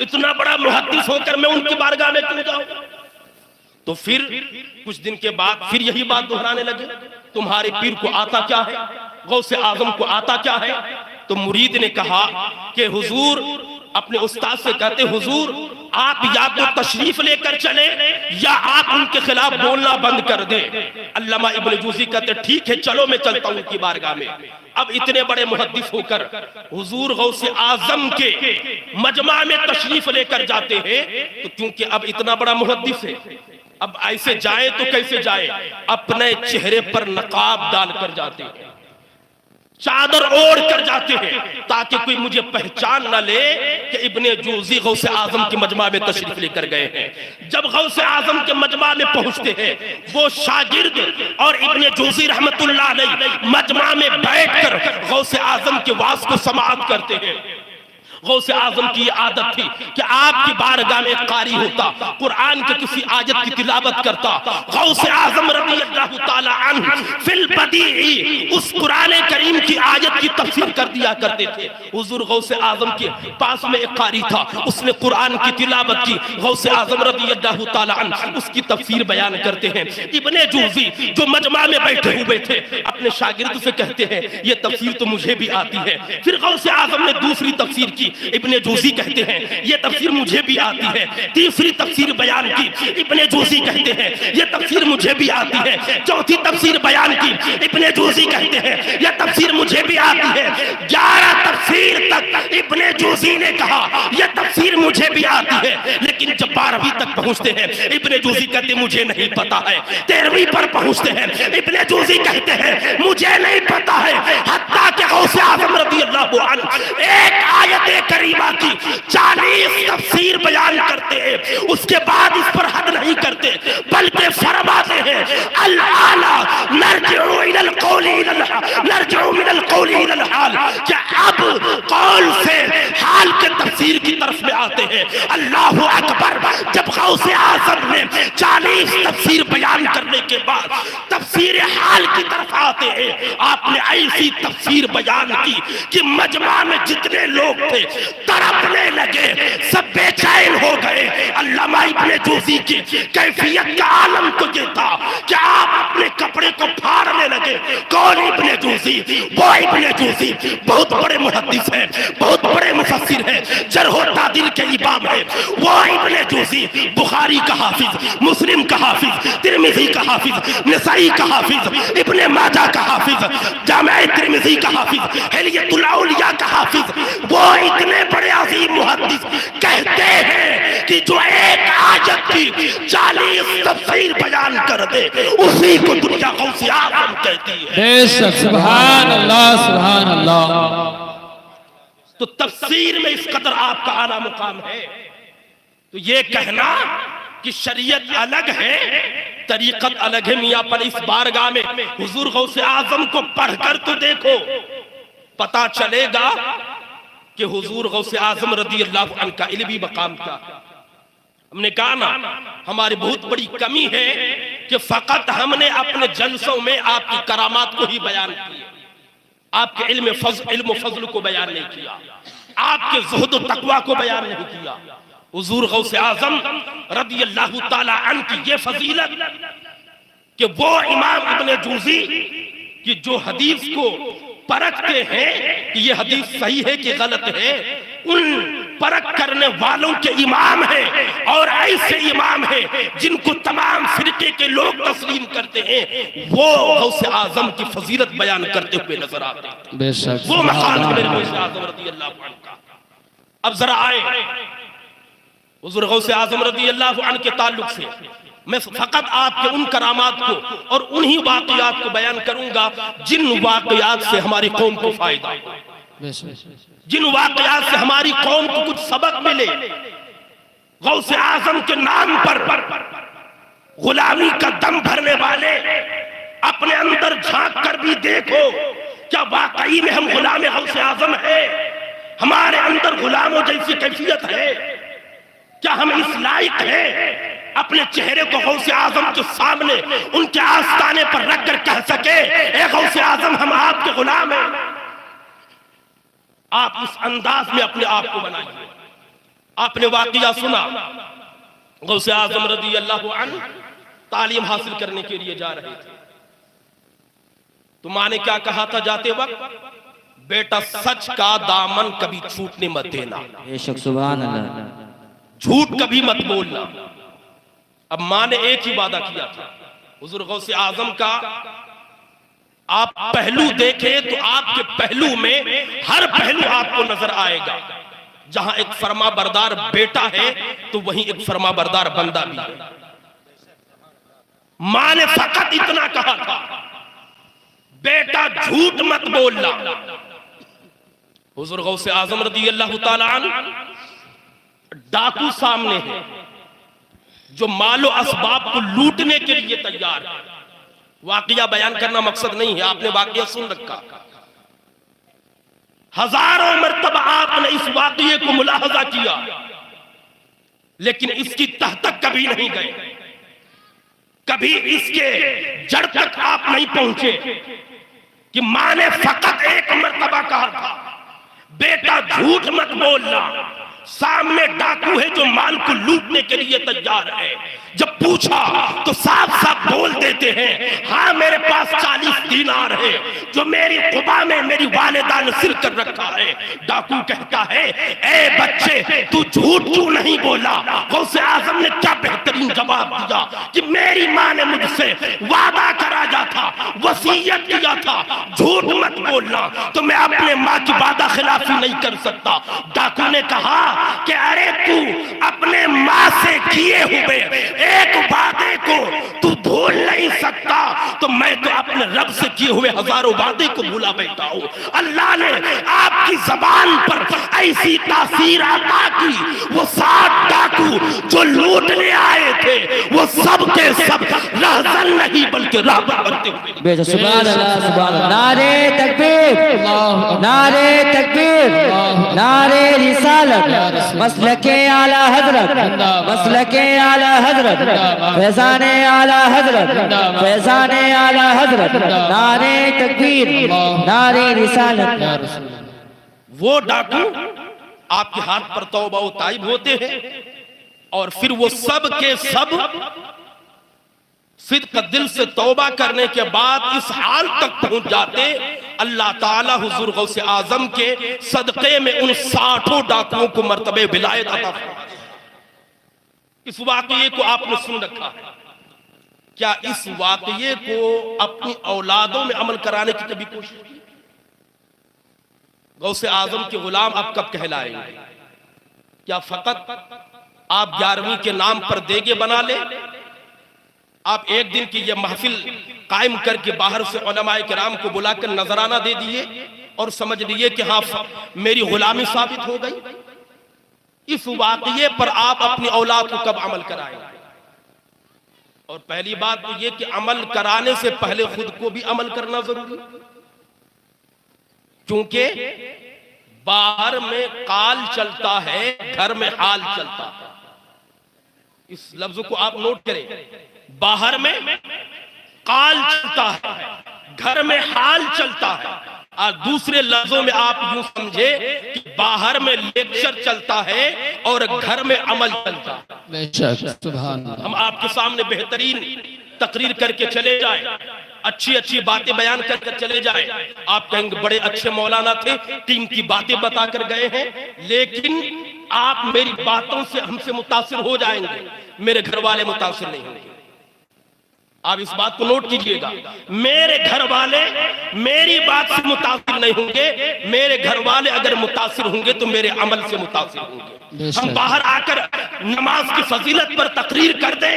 इतना बड़ा मुहद्दिस होकर मैं उनकी बारगाह में क्यों जाऊं? तो फिर कुछ दिन के बाद फिर यही बात दोहराने लगे, तुम्हारे पीर को आता क्या है, गौसे आजम को आता क्या है? तो मुरीद ने कहा कि हुजूर, अपने उस्ताद से कहते, हुजूर आप या तो तशरीफ लेकर चले या आप उनके खिलाफ बोलना बंद कर दें। अल्लामा इब्न जूज़ी कहते ठीक है, चलो मैं चलता हूं उनकी बारगाह में। अब इतने बड़े मुहद्दिस होकर हुजूर गौसे आजम के मजमा में तशरीफ लेकर जाते हैं, तो क्योंकि अब इतना बड़ा मुहद्दिस है, अब ऐसे जाए तो कैसे जाए? अपने चेहरे पर नकाब डालकर जाते हैं, चादर ओढ़ कर जाते हैं, ताकि कोई मुझे पहचान न ले कि इब्ने जूज़ी गौसे आजम के मजमा में तशरीफ लेकर गए हैं। जब गौसे आजम के मजमा में पहुंचते हैं, वो शागिर्द और इब्ने जूज़ी रहमतुल्लाह अलैह मजमा में बैठकर गौसे आजम के वाज को समाअत करते हैं। गौसे आजम की ये आदत थी कि आपकी बारगाह में एक कारी होता, कुरान के किसी आयत की तिलावत करता, गौसे आजम रज़ियल्लाहु ताला अन्हु फिल बदीई उस कुरान करीम की आयत की तफसीर कर दिया करते थे। हुजूर गौसे आजम के पास में एक कारी था, उसने कुरान की तिलावत की, गौसे आजम रज़ियल्लाहु ताला अन्हु उसकी तफसीर बयान करते हैं। इब्ने जूज़ी जो मजमा में बैठे हुए थे अपने शागिर्द से कहते हैं ये तफसीर तो मुझे भी आती है। फिर गौसे आजम ने दूसरी तफसीर की, इब्ने जूज़ी कहते हैं ये तफसीर मुझे भी आती है। तीसरी तफसीर बयान की, इब्ने जूज़ी कहते हैं ये तफसीर मुझे भी आती है। चौथी तफसीर बयान की, इब्ने जूज़ी कहते हैं ये तफसीर मुझे भी आती है। 11 तफसीर तक इब्ने जूज़ी ने कहा ये तफसीर मुझे भी आती है, लेकिन जब 12वीं तक पहुंचते हैं इब्ने जूज़ी कहते मुझे नहीं पता है। 13वीं पर पहुंचते हैं इब्ने जूज़ी कहते हैं मुझे नहीं पता है। हत्ता कि गौसे आज़म रज़ियल्लाहु अन्हु एक आयत करीमा की 40 तफसीर बयान करते हैं, उसके बाद इस पर हद नहीं करते बल्कि फरमाते हैं अल आला नरजिउ इलल कौली नरजिउ मिनल कौली इलल हाल, कि अब कौल से हाल के तफसीर की तरफ में आते हैं। अल्लाहु अकबर। जब गौसे आज़म ने 40 तफसीर बयान करने के बाद तफसीर हाल की तरफ आते हैं, आपने ऐसी तफसीर बयान की कि मजमा में जितने लोग थे तड़पने लगे, सब बेचैन हो गए। अल्लामा इब्ने जूज़ी की कैफियत का आलम तो ये था कि आप अपने कपड़े को फाड़ने लगे। कौन इब्ने जूज़ी? वो इब्ने जूज़ी बहुत बड़े मुहद्दिस हैं, बहुत बड़े मुफस्सिर हैं, जरह व तादील के इमाम हैं। वो इब्ने जूज़ी बुखारी का हाफिज, मुस्लिम का हाफिज, तिरमिज़ी का हाफिज, नसाई का हाफिज, इब्ने माजा का हाफिज, जामे तिरमिज़ी का हाफिज, हिल्यतुल औलिया का हाफिज, वो इतने बड़े अजीम मुहद्दिस कहते हैं कि जो एक आयत की 40 तफसीर बयान कर दे उसी को दुनिया गौसे आज़म कहती है। बेशक, सुभान अल्लाह, सुभान अल्लाह। तो तफसीर में इस कदर आपका आला मुकाम है, तो ये कहना कि शरीयत अलग है, तरीकत अलग है मियां, पर इस बारगाह में हुजूर गौसे आज़म को पढ़कर तो देखो, पता चलेगा कि हुजूर गौसे आज़म रज़ियल्लाहु अन्हु का इल्मी मकाम क्या। हमने कहा ना हमारी बहुत बड़ी कमी है कि फकत हमने अपने जलसों में आपकी करामात को ही बयान किया, आपके इल्म फज़ल को बयान नहीं किया, आपके ज़ुहद व तक़वा को बयान नहीं किया। हुजूर गौसे आज़म रज़ियल्लाहु ताला अन्हु की ये फजीलत कि वो इमाम इब्ने जूज़ी कि जो हदीस को परखते हैं कि ये हदीस सही है कि गलत है, उन परख करने वालों के इमाम हैं, और ऐसे इमाम हैं जिनको तमाम फिरके के लोग तस्लीम करते हैं, वो गौसे आज़म की फजीलत बयान करते हुए नजर आते हैं। बेशक, वो मकाम है गौसे आज़म रज़ियल्लाहु अन्हु का। अब जरा आए हुजूर गौसे आज़म रज़ियल्लाहु अन्हु के ताल्लुक से मैं फकत आपके उन करामात को और उन्हीं वाक़ियात को बयान करूंगा जिन वाक़ियात से हमारी कौम को फायदा, जिन वाक़ियात से हमारी कौम को कुछ सबक मिले। गौसे आज़म के नाम पर गुलामी का दम भरने वाले अपने अंदर झांक कर भी देखो, क्या वाकई में हम गुलाम गौसे आज़म है? हमारे अंदर गुलामों जैसी कैफियत है? क्या हम इस लायक हैं अपने चेहरे को गौसे आज़म के सामने उनके आस्ताने पर रख कर कह सके ए गौसे आज़म हम आपके गुलाम हैं? आप इस अंदाज में अपने आप को बनाइए। आपने वाकया सुना, गौसे आज़म रज़ियल्लाहु अन्हु तालीम हासिल करने के लिए जा रहे थे, तो माँ ने क्या कहा था जाते वक्त? बेटा सच का दामन कभी छूटने मत देना, सुभान अल्लाह, झूठ कभी मत बोलना। अब माँ ने एक ही वादा किया था हुजूर गौसे आज़म का, आप पहलू देखें तो आपके पहलू में हर पहलू आपको नजर आएगा। जहां एक फरमा बरदार बेटा है तो वहीं एक फरमा बरदार बंदा भी है। माँ ने फकत इतना कहा था, बेटा झूठ मत बोलना। हुजूर गौसे आज़म रज़ियल्लाहु ताला अन्हु डाकू सामने है जो मालो असबाब को लूटने के लिए तैयार है। वाकया बयान करना मकसद नहीं है, आपने वाकया सुन रखा। हजारों मर्तबा आपने इस वाक़ये को मुलाहजा किया, लेकिन इसकी तह तक कभी नहीं गए, कभी इसके जड़ तक आप नहीं पहुंचे कि मां ने फकत एक मर्तबा कहा था, बेटा झूठ मत बोलना, सामने डाकू है जो माल को लूटने के लिए तैयार है। जब पूछा तो साफ साफ बोल देते हैं, हाँ मेरे पास 40 दीनार है जो मेरी कुबा में मेरी वालिदा ने सिल कर रखा है। डाकू कहता है, ए बच्चे तू झूठ क्यों नहीं बोला? गौसे आजम ने क्या बेहतरीन जवाब दिया कि मेरी माँ ने मुझसे वादा कराया था, वसीयत किया था, झूठ मत बोलना, तो मैं अपने माँ की वादा खिलाफी नहीं कर सकता। डाकू ने कहा कि अरे तू अपने माँ से किए हुए एक वादे को तू भूल नहीं सकता, तो मैं तो अपने रब से किए हुए हजारों वादे को भूला बैठा हूं। अल्लाह ने आपकी जबान पर ऐसी तासीर अता की, वो 7 डाकू जो लूटने आए थे वो सब के सब रहज़न नहीं बल्कि रहबर बनते हुए। सुभान अल्लाह, सुभान अल्लाह। नारे तकबीर, नारे तकबीर, नारे रिसालत, मसलके आला हजरत, मसलके आला हजरत, फैज़ाने आला हजरत, फैज़ाने आला हजरत, नारे तकबीर, नारे रिसालत। वो डाकू आपके हाथ पर तौबा व ताइब होते हैं और फिर वो सब के सब सिद्क दिल से तौबा करने के बाद इस हाल तक पहुंच जाते, अल्लाह ताला हुजूर गौसे आजम के सदक़े में उन 60 डाकुओं को मर्तबे विलायत अता फरमाते। इस वाक़ये को आपने सुन रखा है, क्या इस वाक़ये को अपनी औलादों में अमल कराने की कभी कोशिश की? गौसे आजम के गुलाम अब कब कहलाएंगे? क्या फकत आप 11वीं के नाम पर देगे बना ले? आप एक दिन की ये महफिल कायम करके बाहर से उलमाए किराम को बुलाकर नजराना दे दिए और समझ लिए कि हाँ मेरी गुलामी साबित हो गई। इस वाक़ये पर आप अपनी औलाद को कब अमल कराएंगे? और पहली बात तो ये कि अमल कराने से पहले खुद को भी अमल करना जरूरी, क्योंकि बाहर में काल चलता है, घर में हाल चलता है। इस लफ्ज को आप नोट करें, बाहर में काल चलता है, घर में हाल चलता है। और दूसरे लफ्जों में आप यूं समझे कि बाहर में लेक्चर चलता है और घर में अमल चलता है। हम आपके सामने बेहतरीन तकरीर करके चले जाए, अच्छी अच्छी बातें बयान करके चले जाए, आप कहेंगे बड़े अच्छे मौलाना थे, टीम की बातें बताकर गए हैं, लेकिन आप मेरी बातों से हमसे मुतासिर हो जाएंगे, मेरे घर वाले मुतासिर नहीं होंगे। आप इस बात को नोट कीजिएगा, मेरे घर वाले मेरी बात से मुतासिर नहीं होंगे, मेरे घर वाले अगर मुतासिर होंगे तो मेरे अमल से मुतासिर होंगे। हम बाहर आकर नमाज की फजीलत पर तकरीर कर दें,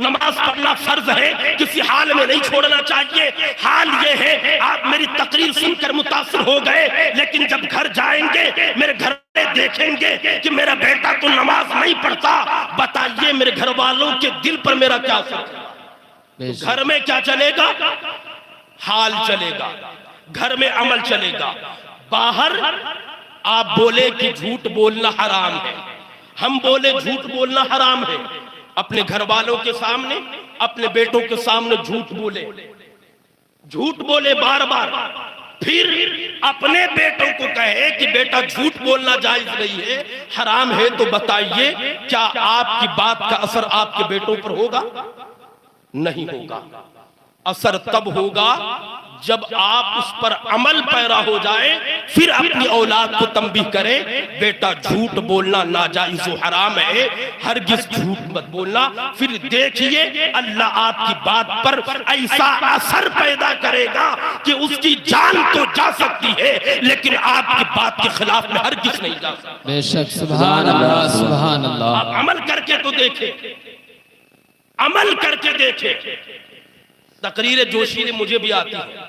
नमाज पढ़ना फर्ज है, किसी हाल में नहीं छोड़ना चाहिए। हाल ये है आप मेरी तकरीर सुनकर मुतासिर हो गए, लेकिन जब घर जाएंगे मेरे घर देखेंगे कि मेरा बेटा तो नमाज नहीं पढ़ता, बताइए मेरे घर वालों के दिल पर मेरा क्या असर है? तो घर में क्या चलेगा? हाल चलेगा, घर में अमल चलेगा। बाहर आप बोले कि झूठ बोलना हराम है, हम बोले झूठ बोलना हराम है, अपने घर वालों के सामने, अपने बेटों के सामने झूठ बोले बार बार, फिर अपने बेटों को कहे कि बेटा झूठ बोलना जायज नहीं है, हराम है, तो बताइए क्या आपकी बात का असर आपके बेटों पर होगा? नहीं होगा। असर तब होगा जब आप उस पर अमल पैरा हो जाए, फिर अपनी औलाद को तंबीह करें, बेटा झूठ बोलना नाजायज व हराम है, हरगिज झूठ मत बोलना। फिर देखिए अल्लाह आपकी बात पर ऐसा असर पैदा करेगा कि उसकी जान तो जा सकती है, लेकिन आपकी बात के खिलाफ में हरगिज नहीं जा सकती। बेशक, सुभान अल्लाह, सुभान अल्लाह। आप अमल करके तो देखे, अमल करके देखे। तकरीर जोशीले मुझे भी आती है,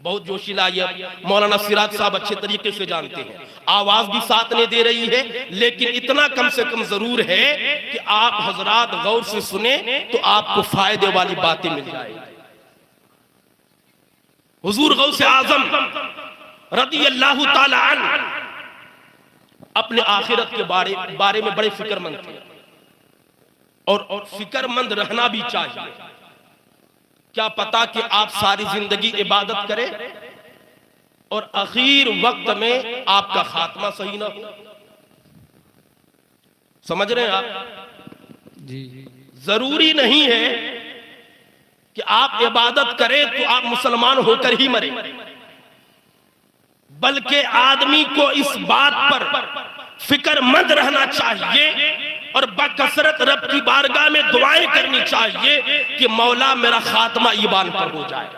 बहुत जोशीला, ये मौलाना सिराज साहब अच्छे तरीके से जानते हैं, आवाज भी साथ नहीं दे रही है, लेकिन इतना कम से कम जरूर है कि आप हजरात गौर से सुने तो आपको फायदे वाली बातें मिल जाएगी। हुजूर गौसे आजम रदियल्लाहु ताला अन्हु अपने आखिरत के बारे में बड़े फिक्रमंद थे और फिक्रमंद रहना भी चाहिए। क्या पता कि आप सारी जिंदगी इबादत करें और आखिर वक्त में आपका खात्मा सही ना हो। समझ रहे हैं आप? जी। जरूरी नहीं है कि आप इबादत करें तो आप मुसलमान होकर ही मरे, बल्कि आदमी को इस बात पर फिक्रमंद रहना चाहिए और बकसरत रब की बारगाह में दुआएं करनी चाहिए कि मौला मेरा खात्मा ईमान पर हो जाए,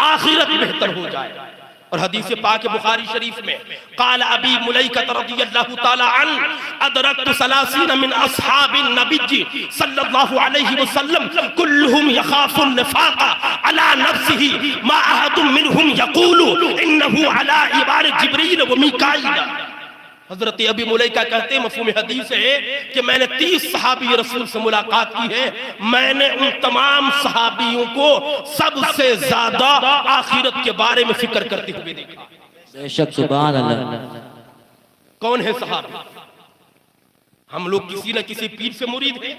आखिरत बेहतर हो जाए। और हदीस पाक बुखारी शरीफ में काल अबी मुलैका रदियल्लाहु ताला अन्हु अदरकतु सलासीन मिन अस्हाबिन नबी सल्लल्लाहु अलैहि वसल्लम कुल्लुहुम यखाफुन निफाका अला नफ्सिही मा अहदुम मिनहुम यक़ूलु इन्नहु अला इबार जिब्रील व मीकाईल। हजरत अबी मुलैका कहते हैं मफ़हूम हदीस है कि मैंने 30 सहाबी रसूल से मुलाकात की है, मैंने उन तमाम सहाबियों को सबसे ज्यादा आखिरत के बारे में फिक्र करते हुए देखा। बेशक सुभान अल्लाह। कौन है सहाबी? हम लोग किसी न किसी पीर से मुरीद है,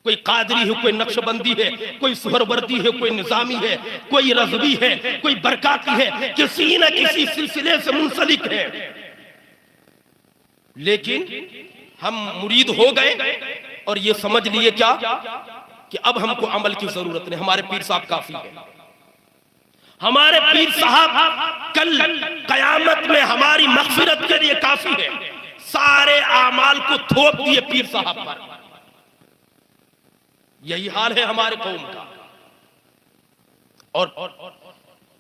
कोई कादरी है, कोई नक्शबंदी है, कोई सुहरवर्दी है, कोई निजामी है, कोई रज़वी है, कोई बरकाती है, किसी न किसी सिलसिले से मुंसलिक है। लेकिन हम मुरीद हो गए और ये समझ लिए क्या कि अब हमको अमल की जरूरत नहीं, हमारे पीर साहब काफी है। हमारे पीर साहब कल कयामत में हमारी मग़फ़िरत के लिए काफी है। सारे आमाल को थोप दिए पीर साहब पर। यही हाल है हमारे कौम का। और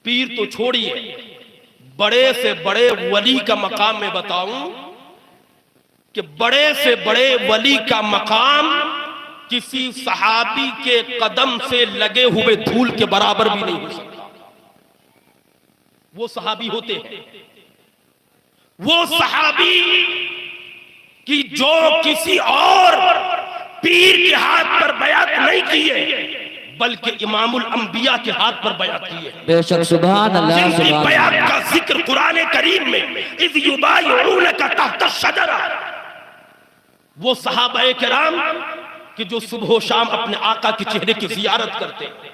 पीर तो छोड़िए, बड़े से बड़े वली का मकाम मैं बताऊं कि बड़े से बड़े वली का मकाम किसी सहाबी के कदम से लगे हुए धूल के बराबर भी नहीं हो सकता। वो सहाबी होते हैं, वो सहाबी कि जो किसी और पीर के हाथ पर बयात नहीं किए बल्कि इमामुल अंबिया के हाथ पर बयात किए। बेशक सुभान अल्लाह। जिनकी बयात का जिक्र कुरान करीम में इज़ युबायिऊनका तहत शजरा, वो सहाबाए किराम कि जो सुबह शाम अपने आका के चेहरे की जियारत करते हैं।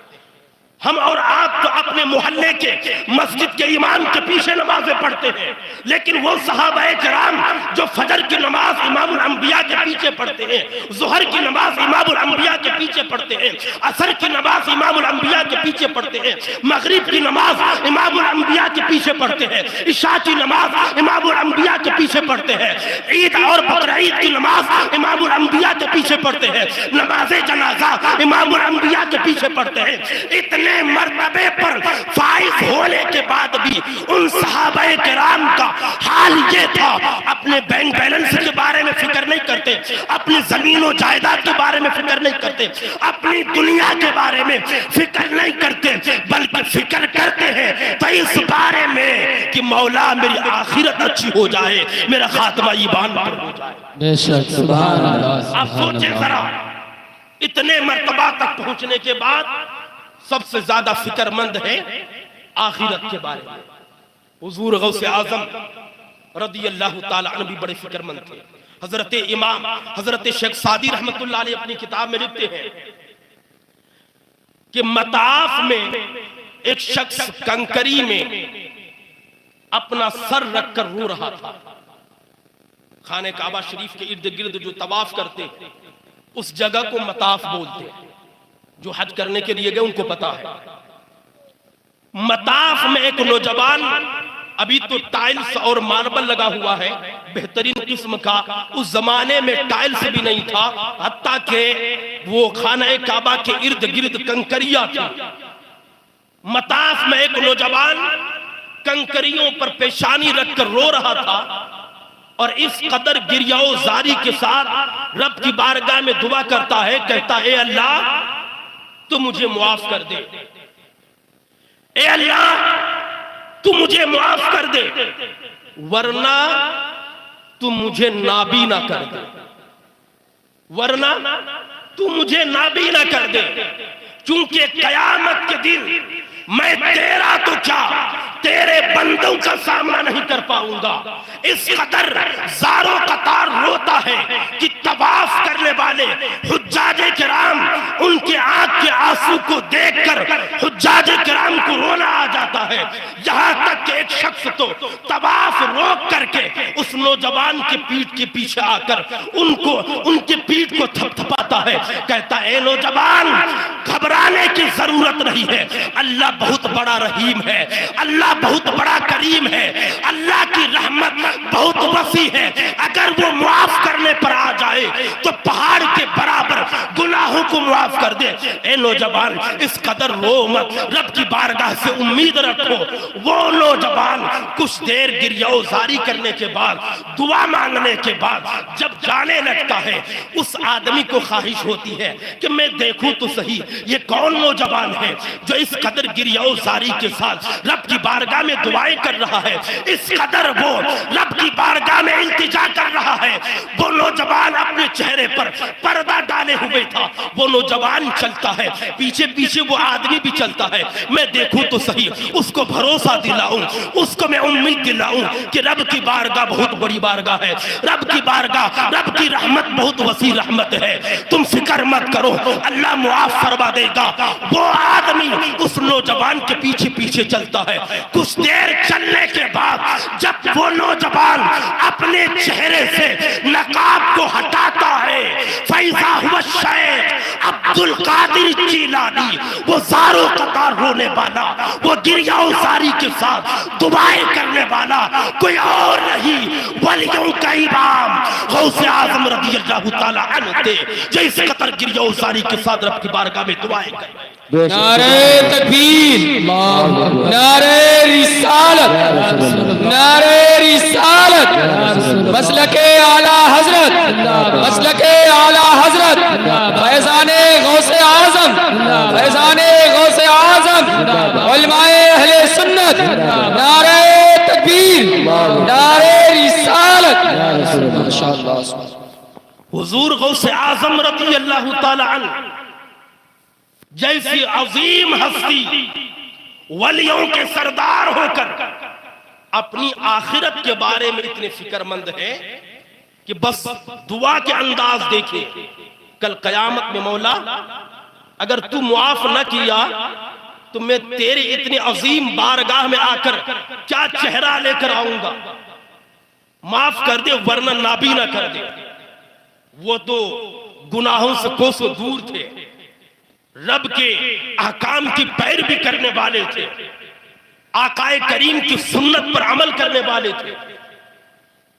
हम और आप तो अपने मोहल्ले के मस्जिद के इमाम के पीछे नमाजें पढ़ते हैं, लेकिन वो सहाबाए किराम जो फजर की नमाज इमामुल अंबिया के पीछे पढ़ते हैं, ज़ुहर की नमाज इमामुल अंबिया के पीछे पढ़ते हैं, असर की नमाज इमामुल अंबिया के पीछे पढ़ते हैं, मगरिब की नमाज इमामुल अंबिया के पीछे पढ़ते हैं, इशा की नमाज इमामुल अंबिया के पीछे पढ़ते हैं, ईद और बकरा ईद की नमाज इमामुल अंबिया के पीछे पढ़ते हैं, नमाज जनाजा इमामुल अंबिया के पीछे पढ़ते हैं। इतने मर्तबे पर फाइज होने के बाद भी उन सहाबाए किराम का हाल ये था, अपने बैंक बैलेंस के बारे में फिक्र नहीं करते, अपनी जमीनों जायदाद के बारे में फिक्र नहीं करते, अपनी दुनिया के बारे में फिक्र नहीं करते, बल्कि फिक्र करते हैं तो इस बारे में कि मौला मेरी आखिरत अच्छी हो जाए, मेरा खात्मा ईमान पर हो जाए। बेशक सुभान अल्लाह। आप सोचें जरा, इतने मर्तबा तक पहुंचने के बाद सबसे ज्यादा फिक्रमंद है आखिरत के बारे में। हुजूर गौसे आजम रदियल्लाहु ताला अन्हु भी बड़े फिक्रमंद थे। हजरत इमाम हजरत शेख सादी रहमतुल्लाह अलैह अपनी किताब में लिखते हैं कि मताफ में एक शख्स कंकरी में अपना सर रखकर रो रहा था। खाने काबा शरीफ के इर्द गिर्द जो तवाफ करते उस जगह को मताफ बोलते हैं। जो हज करने के लिए गए उनको पता है। मताफ में एक नौजवान, अभी तो टाइल्स और मार्बल लगा हुआ है बेहतरीन किस्म का, उस जमाने में टाइल्स भी नहीं था, हत्ता के वो खाना काबा के इर्द गिर्द कंकरियां थी। मताफ में एक नौजवान कंकरियों पर पेशानी रखकर रो रहा था और इस कदर गिरियाओ जारी के साथ रब की बारगाह में दुआ करता है, कहता है अल्लाह तू मुझे मुआफ कर दे, ए अल्लाह तू मुझे मुआफ कर दे, वरना तू मुझे नाबीना कर दे, वरना तू मुझे नाबीना कर दे, क्योंकि कयामत के दिन मैं तेरा तो क्या तेरे बंदों का सामना नहीं कर पाऊंगा। इस कदर ज़ारो कतार रोता है कि तवाफ करने वाले हुज्जाजे किराम उनके आंख के आंसू को देखकर हुज्जाजे किराम को रोना आ जाता है। यहाँ तक कि एक शख्स तो तवाफ रोक करके उस नौजवान के पीठ के पीछे आकर उनके पीठ को थपथपाता है, कहता है ए नौजवान घबराने की जरूरत नहीं है, अल्लाह बहुत बड़ा रहीम है, अल्लाह बहुत बड़ा करीम है, अल्लाह की रहमत बहुत वसी है। अगर वो माफ करने पर आ जाए तो पहाड़ के बराबर गुनाहों को माफ कर दे। ए नौजवान इस कदर रो मत, रब की बारगाह से उम्मीद रखो। वो नौजवान कुछ देर गिरियाज़ारी करने के बाद, दुआ मांगने के बाद जब जाने लगता है, उस आदमी को ख्वाहिश होती है कि मैं देखूं तो सही ये कौन नौजवान है जो इस कदर गिरियाज़ारी के साथ रब की बारगाह में दुआएं कर रहा है, इस कदर वो रब की बारगाह में इल्तिजा कर रहा है। वो नौजवान अपने चेहरे पर पर्दा डाले हुए था, वो नौजवान चलता है, पीछे पीछे वो आदमी भी चलता है। मैं देखूं तो सही, उसको भरोसा दिलाऊं, उसको मैं उम्मीद दिलाऊं कि रब की बारगाह बहुत बड़ी बारगाह है, रब की बारगाह, रब की रहमत बहुत वसी रहमत है, तुम फिक्र मत करो, अल्लाह मुआफ फरमा देगा। वो आदमी उस नौजवान के पीछे पीछे चलता है। कुछ देर चलने के बाद जब वो नौजवान अपने चेहरे से नकाब को हटाता है, फैज़ा हुआ शेख अब्दुल कादिर जीलानी, वो ज़ारो कतार रोने वाला, वो गिरियाज़ारी के साथ दुआएं करने वाला कोई और नहीं, वलियों का इमाम गौसे आज़म रज़ी अल्लाह ताला अन्हु थे, जो इस कतर गिरियाज़ारी के साथ रब की बारगाह में दुआएं कर। नारे तकबीर, नारे रिसालत, नारे रिसालत, मसलके आला हजरत, मसलके आला हजरत, फैज़ाने गौसे आज़म, फैज़ाने गौसे आज़म, उलमाए अहले सुन्नत, नारे तकबीर, नारे रिसालत। माशाअल्लाह। हुजूर गौसे आज़म रज़ी अल्लाह ताला अन्हु जैसी अजीम हस्ती वलियों के सरदार होकर अपनी आखिरत के बारे में इतने फिक्रमंद है कि बस दुआ के अंदाज देखे। कल कयामत में मौला अगर तू मुआफ न किया तो मैं तेरे इतने अजीम बारगाह में आकर क्या चेहरा लेकर आऊंगा, माफ कर दे वरना नाबीना कर दे। वो तो गुनाहों से कोसों दूर थे, रब के अहकाम की पैरवी करने वाले थे, आकाए करीम की सुन्नत पर अमल करने वाले थे।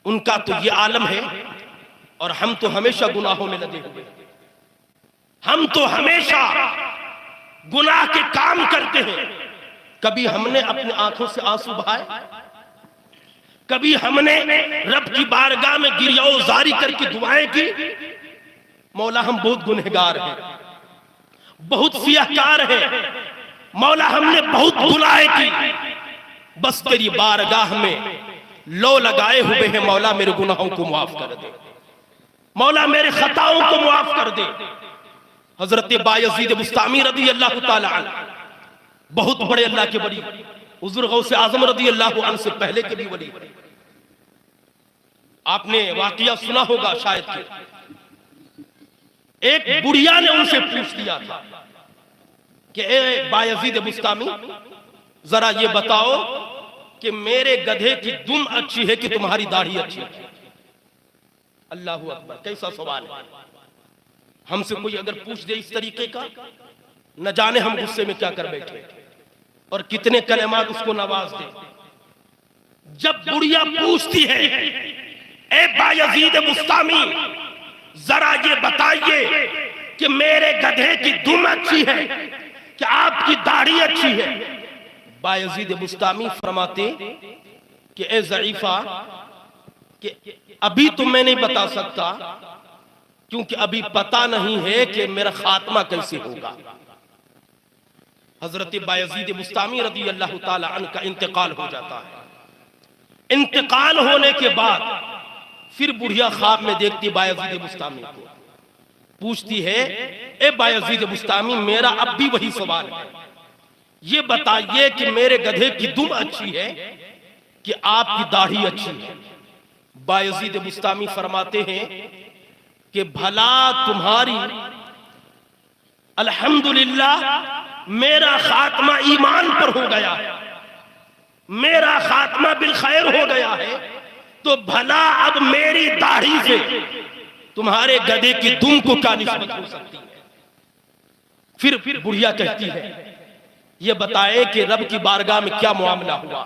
उनका तो ये आलम है और हम तो हमेशा गुनाहों में लगे हुए, हम तो हमेशा गुनाह के काम करते हैं। कभी हमने अपनी आंखों से आंसू बहाए, कभी हमने रब की बारगाह में गिरियाज़ारी करके दुआएं की। मौला हम बहुत गुनहगार हैं, बहुत सियाहकार है, मौला हमने बहुत गुनाहें की, बस तेरी बारगाह में लो लगाए हुए हैं। मौला मेरे गुनाहों को माफ कर दे, मौला मेरे खताओं को माफ कर दे। हजरत बायज़ीद बुस्तामी रज़ी अल्लाह ताला अन्हु बहुत बड़े अल्लाह के वली, हुजूर गौसे आज़म रज़ी अल्लाह अन्हु से पहले के भी वली। आपने वाकया सुना होगा शायद कि एक बुढ़िया ने उनसे पूछ लिया था कि ए बायज़ीद बुस्तामी जरा ये बताओ कि मेरे गधे की दुम अच्छी है कि तुम्हारी दाढ़ी अच्छी है। अल्लाह अकबर, कैसा सवाल है। हमसे कोई अगर पूछ दे इस तरीके का, न जाने हम गुस्से में क्या कर बैठे और कितने कलेमात उसको नवाज दे। जब बुढ़िया पूछती है ए बायज़ीद बुस्तामी जरा ये बताइए कि मेरे गधे की दुम अच्छी है कि आपकी दाढ़ी अच्छी है। बायज़ीद बुस्तामी फरमाते कि ए ज़ईफा कि अभी तो मैं नहीं बता सकता क्योंकि अभी पता नहीं है कि मेरा खात्मा कैसे होगा। हजरत बायज़ीद बुस्तामी रज़ी अल्लाह ताला अन्हु का इंतकाल हो जाता है। इंतकाल होने के बाद फिर बुढ़िया ख्वाब में देखती बायज़ीद बुस्तामी को, पूछती है ए बायज़ीद बुस्तामी मेरा अब भी वही सवाल है ये बताइए कि मेरे गधे की दुम अच्छी है कि आपकी दाढ़ी अच्छी है। बायजीद बुस्तामी फरमाते हैं कि भला तुम्हारी, अल्हम्दुलिल्लाह मेरा खात्मा ईमान पर हो गया है, मेरा खात्मा बिल खैर हो गया है, तो भला अब मेरी दाढ़ी से तुम्हारे गधे की दुम को क्या निस्बत हो सकती है। फिर बुढ़िया कहती है ये बताए कि रब की बारगाह में क्या मामला हुआ।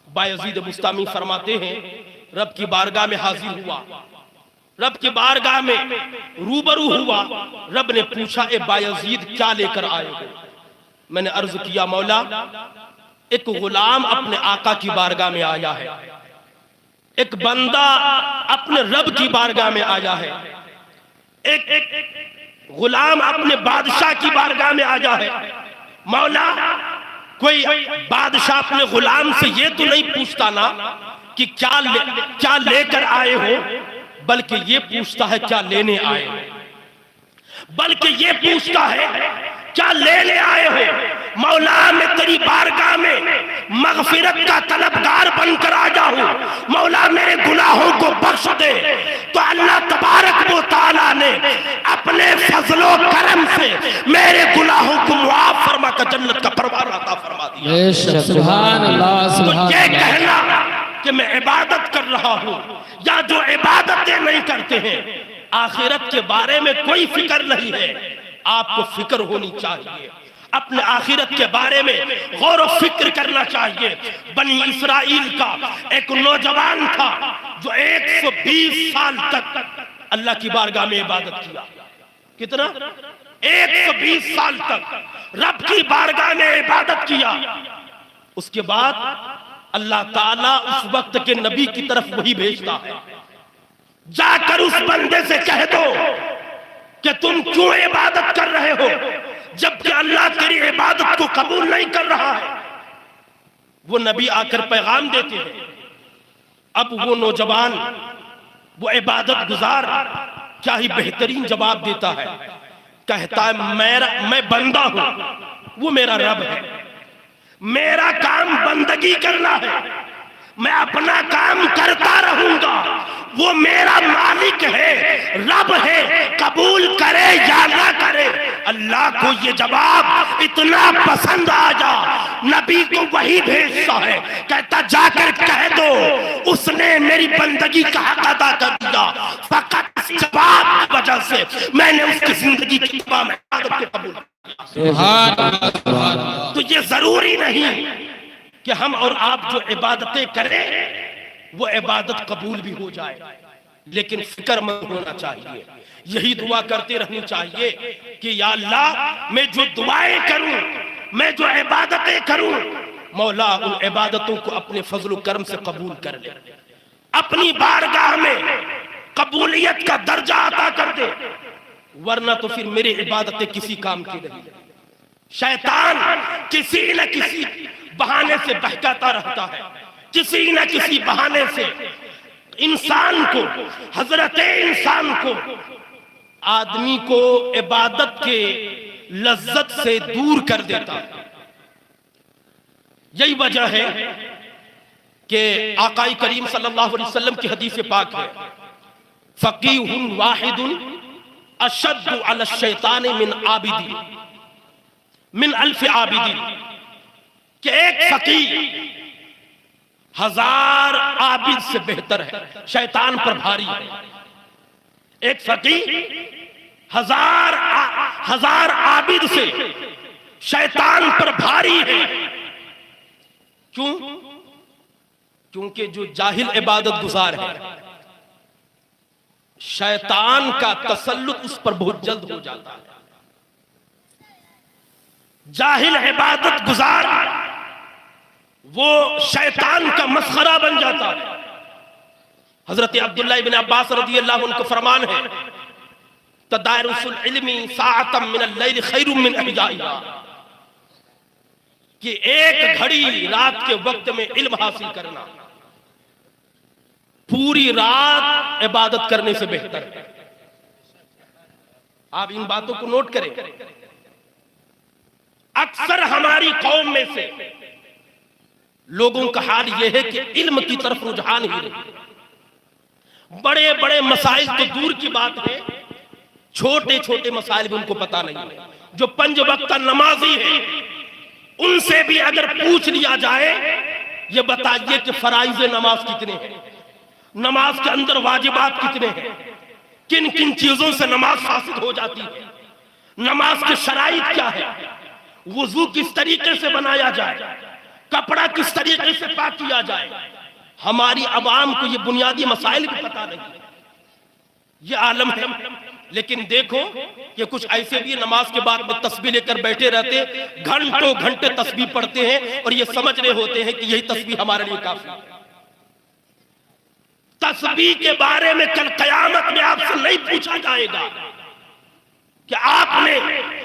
बायजीद बुस्तामी फरमाते हैं रब की बारगाह में हाजिर हुआ, रब की बारगाह में रूबरू हुआ। रब ने पूछा ए बायजीद क्या लेकर आए हो। मैंने अर्ज किया मौला एक गुलाम अपने आका की बारगाह में आया है, एक बंदा अपने रब की बारगाह में आया है, एक गुलाम अपने बादशाह की बारगाह में आया है। मौला कोई बादशाह अपने गुलाम से ये तो नहीं पूछता ना कि क्या लेकर आए हो, बल्कि ये पूछता है क्या लेने आए हो, बल्कि ये पूछता है क्या लेने आए हो। मौला मैं तेरी बारगाह में मगफिरत का तलबगार बनकर आ जाऊं, मौला मेरे गुनाहों को बख्श दे। तो अल्लाह तबारक व तआला ने अपने फजलो करम से मेरे गुनाहों को मुआफ फरमा कर जन्नत का परवार अता फरमा दिया। सुभान अल्लाह, सुभान तो ये कहना कि मैं इबादत कर रहा हूं या जो इबादतें नहीं करते हैं आखिरत के बारे में कोई फिक्र नहीं है, आपको फिक्र होनी चाहिए। अपने आखिरत के बारे में गौर व फिक्र करना चाहिए। बनी इसराइल का एक नौजवान था जो 120 साल तक अल्लाह की बारगाह में इबादत किया। कितना? 120 साल तक रब की बारगाह में इबादत किया। उसके बाद अल्लाह ताला उस वक्त के नबी की तरफ वही भेजता है, जाकर उस बंदे से कह दो कि तुम क्यों इबादत कर रहे हो जबकि अल्लाह तेरी इबादत को कबूल नहीं कर रहा है। वो नबी आकर पैगाम देते हैं। अब वो नौजवान, वो इबादत गुजार क्या ही बेहतरीन जवाब देता है। कहता है मैं बंदा हूं, वो मेरा रब है, मेरा काम बंदगी करना है, मैं अपना काम करता रहूंगा, वो मेरा मालिक है, रब है, कबूल करे या ना करे। अल्लाह को ये जवाब इतना पसंद आ जा, नबी को वही भेजता है, कहता जाकर कह दो उसने मेरी बंदगी का हक अदा कर दिया, फकत इस जवाब की वजह से मैंने उसकी जिंदगी की तमाम इबादत को कबूल किया। तो ये जरूरी नहीं कि हम और आप जो इबादतें करें वो इबादत कबूल भी हो जाए, लेकिन फिक्रमंद होना चाहिए। यही दुआ करते रहनी चाहिए कि या अल्लाह मैं जो दुआएं करूं, मैं जो इबादतें करूं, मौला उन इबादतों को अपने फजल करम से कबूल कर ले, अपनी बारगाह में कबूलियत का दर्जा अता कर दे, वरना तो फिर मेरी इबादतें किसी काम की नहीं। शैतान किसी न किसी बहाने से बहकाता रहता है, किसी न किसी बहाने से इंसान को, हजरत इंसान को, आदमी को इबादत के लज्जत से दूर कर देता है। यही वजह है कि आकाई करीम सल्लल्लाहु अलैहि वसल्लम की हदीस पाक है, फकीहुन वाहिदुन अशद्दु अला शैतान मिन अल्फ आबिदीन, कि एक फकीह 1000 आबिद से बेहतर है, शैतान पर भारी है। एक फकीह 1000 आबिद से शैतान पर भारी है। क्यों? क्योंकि जो जाहिल इबादत गुजार है, शैतान का तसल्लुत उस पर बहुत जल्द हो जाता है। जाहिल इबादत गुजार वो शैतान का मस्खरा बन जाता है। हजरत अब्दुल्लाह इब्न अब्बास रज़ियल्लाहु अन्हु का फरमान है, तदारुसुल इल्मी साअतम मिनल लैल खैरुम मिन अहजाइहा, कि एक घड़ी रात के वक्त में इल्म हासिल करना पूरी रात इबादत करने से बेहतर है। आप इन बातों को नोट करें। अक्सर हमारी कौम में से लोगों का हाल यह है कि इल्म की तरफ रुझान ही नहीं। बड़े बड़े मसाइल तो दूर की बात है, छोटे छोटे मसाइल भी उनको पता नहीं है। जो 5 वक्त का नमाजी है उनसे भी अगर पूछ लिया जाए ये बताइए कि फराइज नमाज कितने हैं, नमाज के अंदर वाजिबात कितने हैं, किन किन चीजों से नमाज फासिद हो जाती है, नमाज के शराइत क्या है, वुजू किस तरीके से बनाया जाए, कपड़ा किस तरीके से पाक किया जाए, हमारी अवाम को ये बुनियादी मसाइल भी पता नहीं। ये आलम है। लेकिन देखो कि कुछ ऐसे भी नमाज के बाद में तस्बीह लेकर बैठे रहते, घंटों घंटे तस्बीह पढ़ते हैं और ये समझ रहे होते हैं कि यही तस्बीह हमारे लिए काफी है। तस्बीह के बारे में कल कयामत में आपसे नहीं पूछा जाएगा कि आपने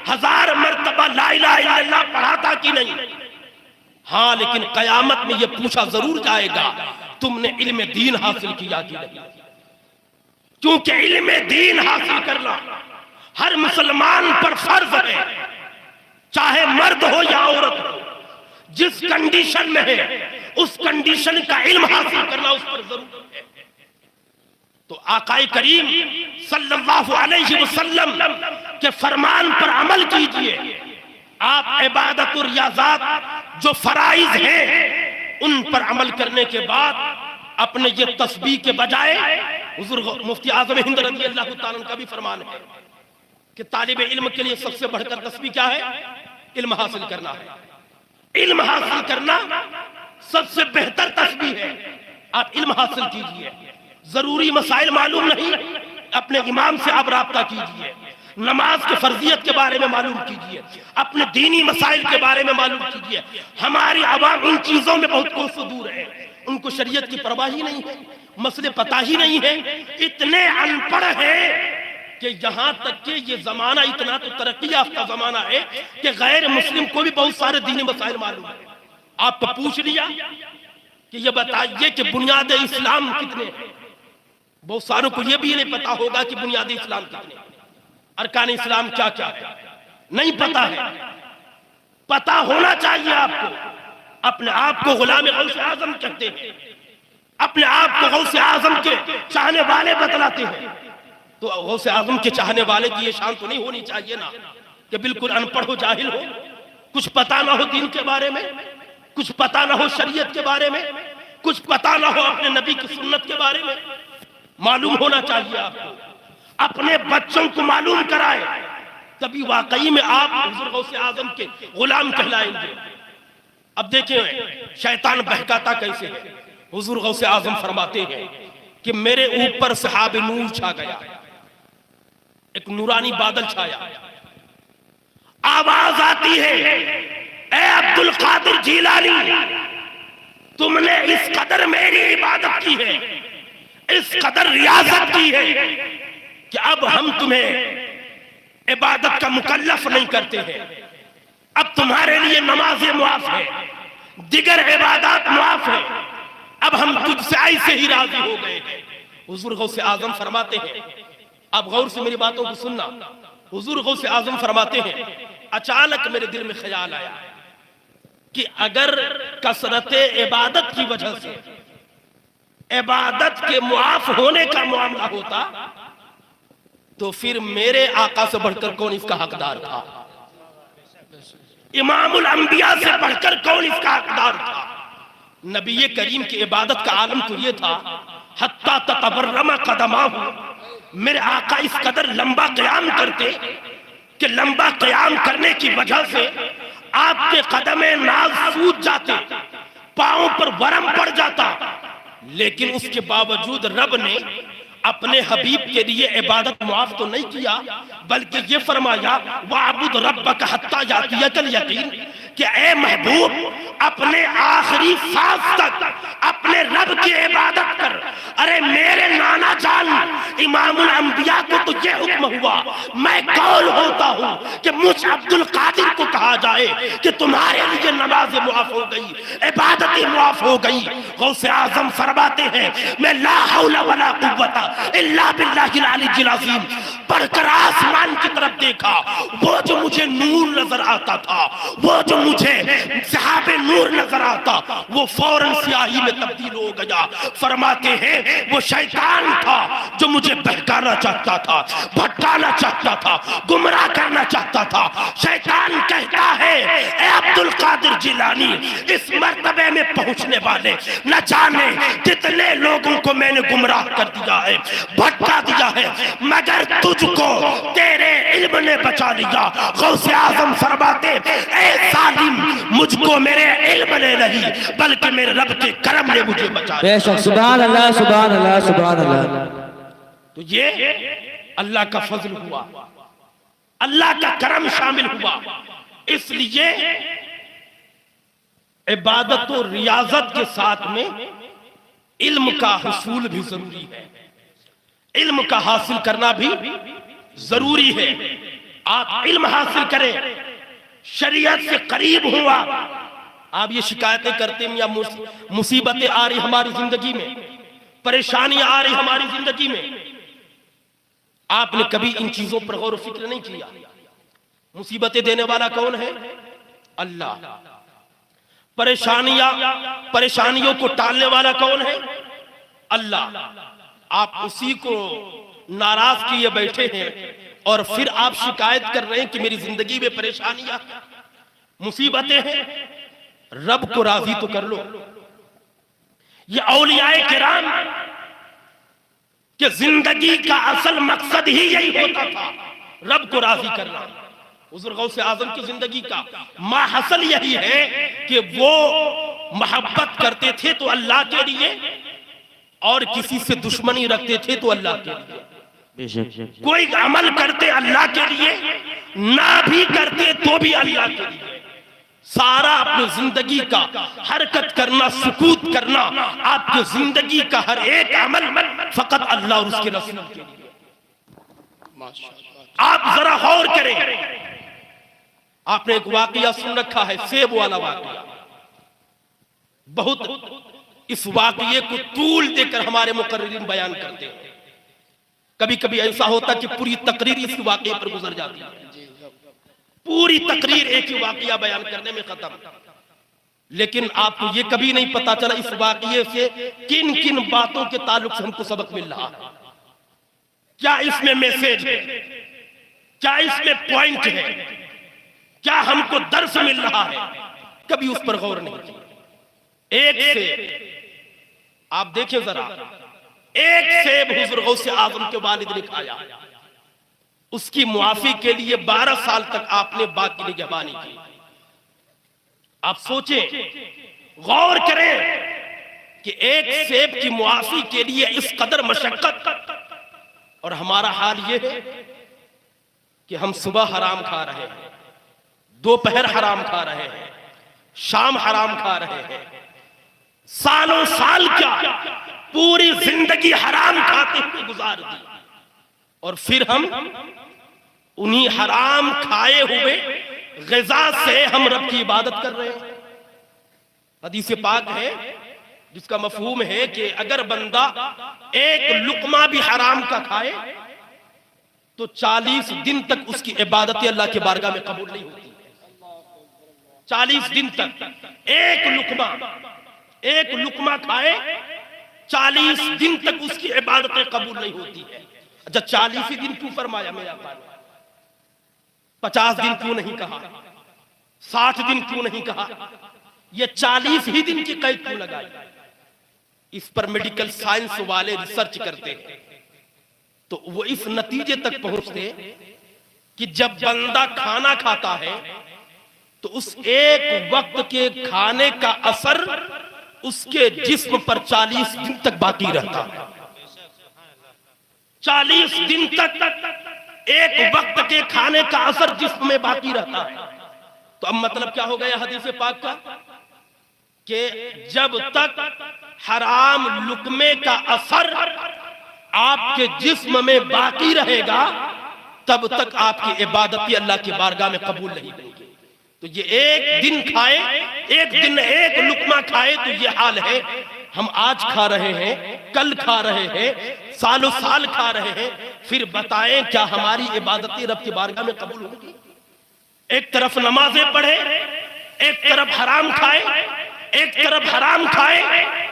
1000 मर्तबा ला इलाहा इल्लल्लाह पढ़ा था कि नहीं। हाँ, लेकिन कयामत में यह पूछा जरूर जाएगा तुमने इल्म दीन हासिल किया कि नहीं। क्योंकि इल्म दीन हासिल करना हर मुसलमान पर फर्ज है, चाहे मर्द हो या औरत हो। जिस कंडीशन में है उस कंडीशन का इल्म हासिल करना उस पर जरूर है। तो आकाए करीम सल्लल्लाहु अलैहि वसल्लम के फरमान पर अमल कीजिए। आप इबादत और रियाज़ात जो फराइज हैं उन पर अमल करने के बाद अपने ये तस्बीह के बजाय हुजूर मुफ्ती आज़म हिंद रज़ी अल्लाह तआला का भी फरमान है कि तालिब इल्म के लिए सबसे बढ़कर तस्बीह क्या है? इल्म हासिल करना है। इल्म हासिल करना सबसे बेहतर तस्बीह है। आप इल्म हासिल कीजिए, जरूरी मसाइल मालूम नहीं, अपने इमाम से आप राब्ता कीजिए, नमाज के फर्जियत के बारे में मालूम कीजिए, अपने दीनी मसाइल के बारे में मालूम कीजिए। हमारी आवाम इन चीजों में बहुत कोसों दूर है, उनको शरीयत की परवाह ही नहीं है, मसले पता ही नहीं है, इतने अनपढ़ हैं कि यहां तक कि ये जमाना इतना तो तरक्की याफ्ता जमाना है कि गैर मुस्लिम को भी बहुत सारे दीनी मसाइल मालूम है। आपको पूछ लिया कि ये बताइए कि बुनियाद इस्लाम कितने हैं, बहुत सारों को यह भी नहीं पता होगा कि बुनियादी इस्लाम कितने, अरकान इस्लाम क्या क्या है, नहीं पता है। पता होना चाहिए आपको। अपने आप को गुलाम गौसे आजम कहते हैं, अपने आप को गौसे आजम के चाहने वाले बतलाते हैं। तो गौसे आजम के चाहने वाले की ये शान तो नहीं होनी चाहिए ना कि बिल्कुल अनपढ़ हो, जाहिल हो, कुछ पता ना हो दीन के बारे में, कुछ पता ना हो शरीयत के बारे में, कुछ पता ना हो अपने नबी की सुन्नत के बारे में। मालूम होना चाहिए आपको, अपने बच्चों को मालूम कराए, तभी वाकई में आप हुजूर गौसे आजम के गुलाम कहलाएंगे। अब देखें शैतान बहकाता कैसे है। हुजूर गौसे आजम फरमाते हैं कि मेरे ऊपर सहाब नूर छा गया, एक नूरानी बादल छाया, आवाज आती है, ए अब्दुल कादिर जिलानी, तुमने इस कदर मेरी इबादत की है, इस कदर रियाजत की है कि अब हम तुम्हें इबादत का मुकल्लफ नहीं करते हैं। अब तुम्हारे लिए नमाज़ें मुआफ है, दिगर इबादत मुआफ है, अब हम तुझसे ऐसे ही राजी हो गए हैं। हुजूर गौसे आजम फरमाते हैं, अब गौर से मेरी बातों को सुनना। हुजूर गौसे आजम फरमाते हैं, अचानक मेरे दिल में ख्याल आया कि अगर कसरत इबादत की वजह से इबादत के मुआफ होने का मामला होता तो फिर मेरे आका से बढ़कर कौन इसका हकदार था? इमामुल अंबिया से बढ़कर कौन इसका हकदार था? नबी करीम की इबादत का आलम तो ये था, हत्ता ततबर्रमा कदमाहु, मेरे आका इस कदर लंबा क़याम करते कि लंबा क़याम करने की वजह से आपके कदमे नाज सूज जाते, पांव पर वरम पड़ जाता, लेकिन उसके बावजूद रब ने अपने हबीब के लिए इबादत मुआफ तो नहीं किया, बल्कि ये फरमाया वाबुद रब्बका हत्ता यातियकल यकीन, कि ए महबूब अपने आखिरी सांस तक अपने रब की इबादत कर। अरे मेरे नाना जान इमामुल अंबिया को तो ये हुक्म हुआ, मैं कौन होता हूँ कि मुझ अब्दुल कादिर को कहा जाए कि तुम्हारे लिए नमाज़ें मुआफ हो गई, इबादतें मुआफ हो गई। गौसे आजम फरमाते हैं, मैं ला हौला वला कुव्वता इल्ला बिल्लाहिल अलीय्यिल अज़ीम पढ़कर आसमान की तरफ देखा, वो जो मुझे नूर नजर आता था, वो जो मुझे सहाबे नूर नजर आता, वो फौरन स्याही में तब्दील हो गया। फरमाते हैं वो शैतान था जो मुझे बहकाना चाहता था, भटकाना चाहता था, गुमराह करना चाहता था। शैतान कहता है ए अब्दुल कादिर जिलानी, इस मर्तबे में पहुंचने वाले न जाने कितने लोगों को मैंने गुमराह कर दिया है, भटका दिया है, मगर तुझको तेरे इल्म ने बचा लिया। गौसे आजम फरमाते ए जालिम, मुझको मेरे इल्म ने नहीं बल्कि मेरे रब के करम ने मुझे बचा लिया। बेशक, सुभान अल्लाह, सुभान अल्लाह, सुभान अल्लाह। तो ये अल्लाह का फजल हुआ, अल्लाह का करम शामिल हुआ। इसलिए इबादत और रियाजत के साथ में इल्म का हुसूल भी जरूरी है, इल्म का हासिल करना भी जरूरी है। आप इल्म हासिल करें, शरीयत से करीब हुआ। आप ये शिकायतें करते हैं या मुसीबतें आ रही हमारी जिंदगी में, परेशानियां आ रही हमारी जिंदगी में, आपने कभी इन चीजों पर गौर फिक्र नहीं किया। मुसीबतें देने वाला कौन है? अल्लाह। परेशानियों को टालने वाला कौन है? अल्लाह। आप उसी को नाराज किए बैठे हैं और फिर आप शिकायत कर रहे हैं कि मेरी जिंदगी में परेशानियां, मुसीबतें हैं। रब को राजी तो कर लो। ये औलियाए किराम कि जिंदगी का असल मकसद ही यही होता था, रब को राजी करना। हुज़ूर गौसे आज़म की जिंदगी का माहसल यही है कि वो मोहब्बत करते थे तो अल्लाह के लिए, और किसी से दुश्मनी रखते थे तो अल्लाह के लिए। कोई अमल करते अल्लाह के लिए, ना भी करते तो भी अल्लाह के लिए। सारा अपनी जिंदगी का हरकत करना, सुकूत करना, आपकी जिंदगी का हर एक अमल फकत अल्लाह और उसके रसूल के लिए। आप जरा गौर करें, आपने एक वाकया सुन रखा है, सेब वाला वाकया। बहुत इस वाकये को तूल देकर हमारे मुकर्रिरीन बयान करते हैं। कभी कभी ऐसा होता कि पूरी तकरीर इस वाकये पर गुजर जाती है, पूरी तकरीर एक ही वाकया बयान करने में खत्म। लेकिन आपको ये कभी नहीं पता चला इस वाकये से किन किन बातों के ताल्लुक से हमको सबक मिल रहा है, क्या इसमें मैसेज है, क्या इसमें पॉइंट है, क्या हमको दर्स मिल रहा है। कभी उस पर गौर नहीं किया। एक सेब आप देखें जरा, एक सेब हुज़ूर गौसे आज़म के वालिद ने खाया, उसकी मुआफी के लिए 12 साल तक आपने बाग की निगहबानी की। आप सोचें, गौर करें कि एक सेब की मुआफी के लिए इस कदर मशक्कत, और हमारा हाल यह है कि हम सुबह हराम खा रहे हैं, दोपहर हराम खा रहे हैं, शाम हराम खा रहे हैं, सालों साल क्या पूरी जिंदगी हराम खाते हुए गुजार दी, और फिर हम उन्हीं हराम खाए हुए ग़िज़ा से हम रब की इबादत कर रहे हैं। हदीस पाक है जिसका मफ़हूम है कि अगर बंदा एक लुक़मा भी हराम का खाए तो 40 दिन तक उसकी इबादत अल्लाह के बारगाह में कबूल नहीं होती। 40 दिन तक एक लुक़मा खाए, 40 दिन तक उसकी इबादतें कबूल नहीं होती है। अच्छा, 40 ही दिन क्यों फरमाया मेरे आका ने? 50 दिन क्यों नहीं कहा? 60 दिन क्यों नहीं कहा? ये 40 ही दिन की कैद क्यों लगाई? इस पर मेडिकल साइंस वाले रिसर्च करते हैं तो वो इस नतीजे तक पहुंचते कि जब बंदा खाना खाता है तो उस एक वक्त के खाने का असर उसके जिस्म पर 40 दिन तक बाकी रहता है। 40 दिन तक एक वक्त के खाने का असर जिस्म में बाकी रहता है। तो अब मतलब क्या हो गया हदीस पाक का कि जब तक हराम लुकमे का असर आपके जिस्म में बाकी रहेगा तब तक आपकी इबादत अल्लाह की बारगाह में कबूल नहीं होगी। तो ये एक दिन खाए, एक दिन एक लुकमा खाए तो ये हाल है। हम आज खा रहे हैं, कल खा रहे हैं, सालों साल खा रहे हैं, फिर बताएं क्या हमारी इबादतें रब की बारगाह में कबूल होंगी? एक तरफ नमाजें पढ़े, एक तरफ हराम खाए, एक तरफ हराम खाए,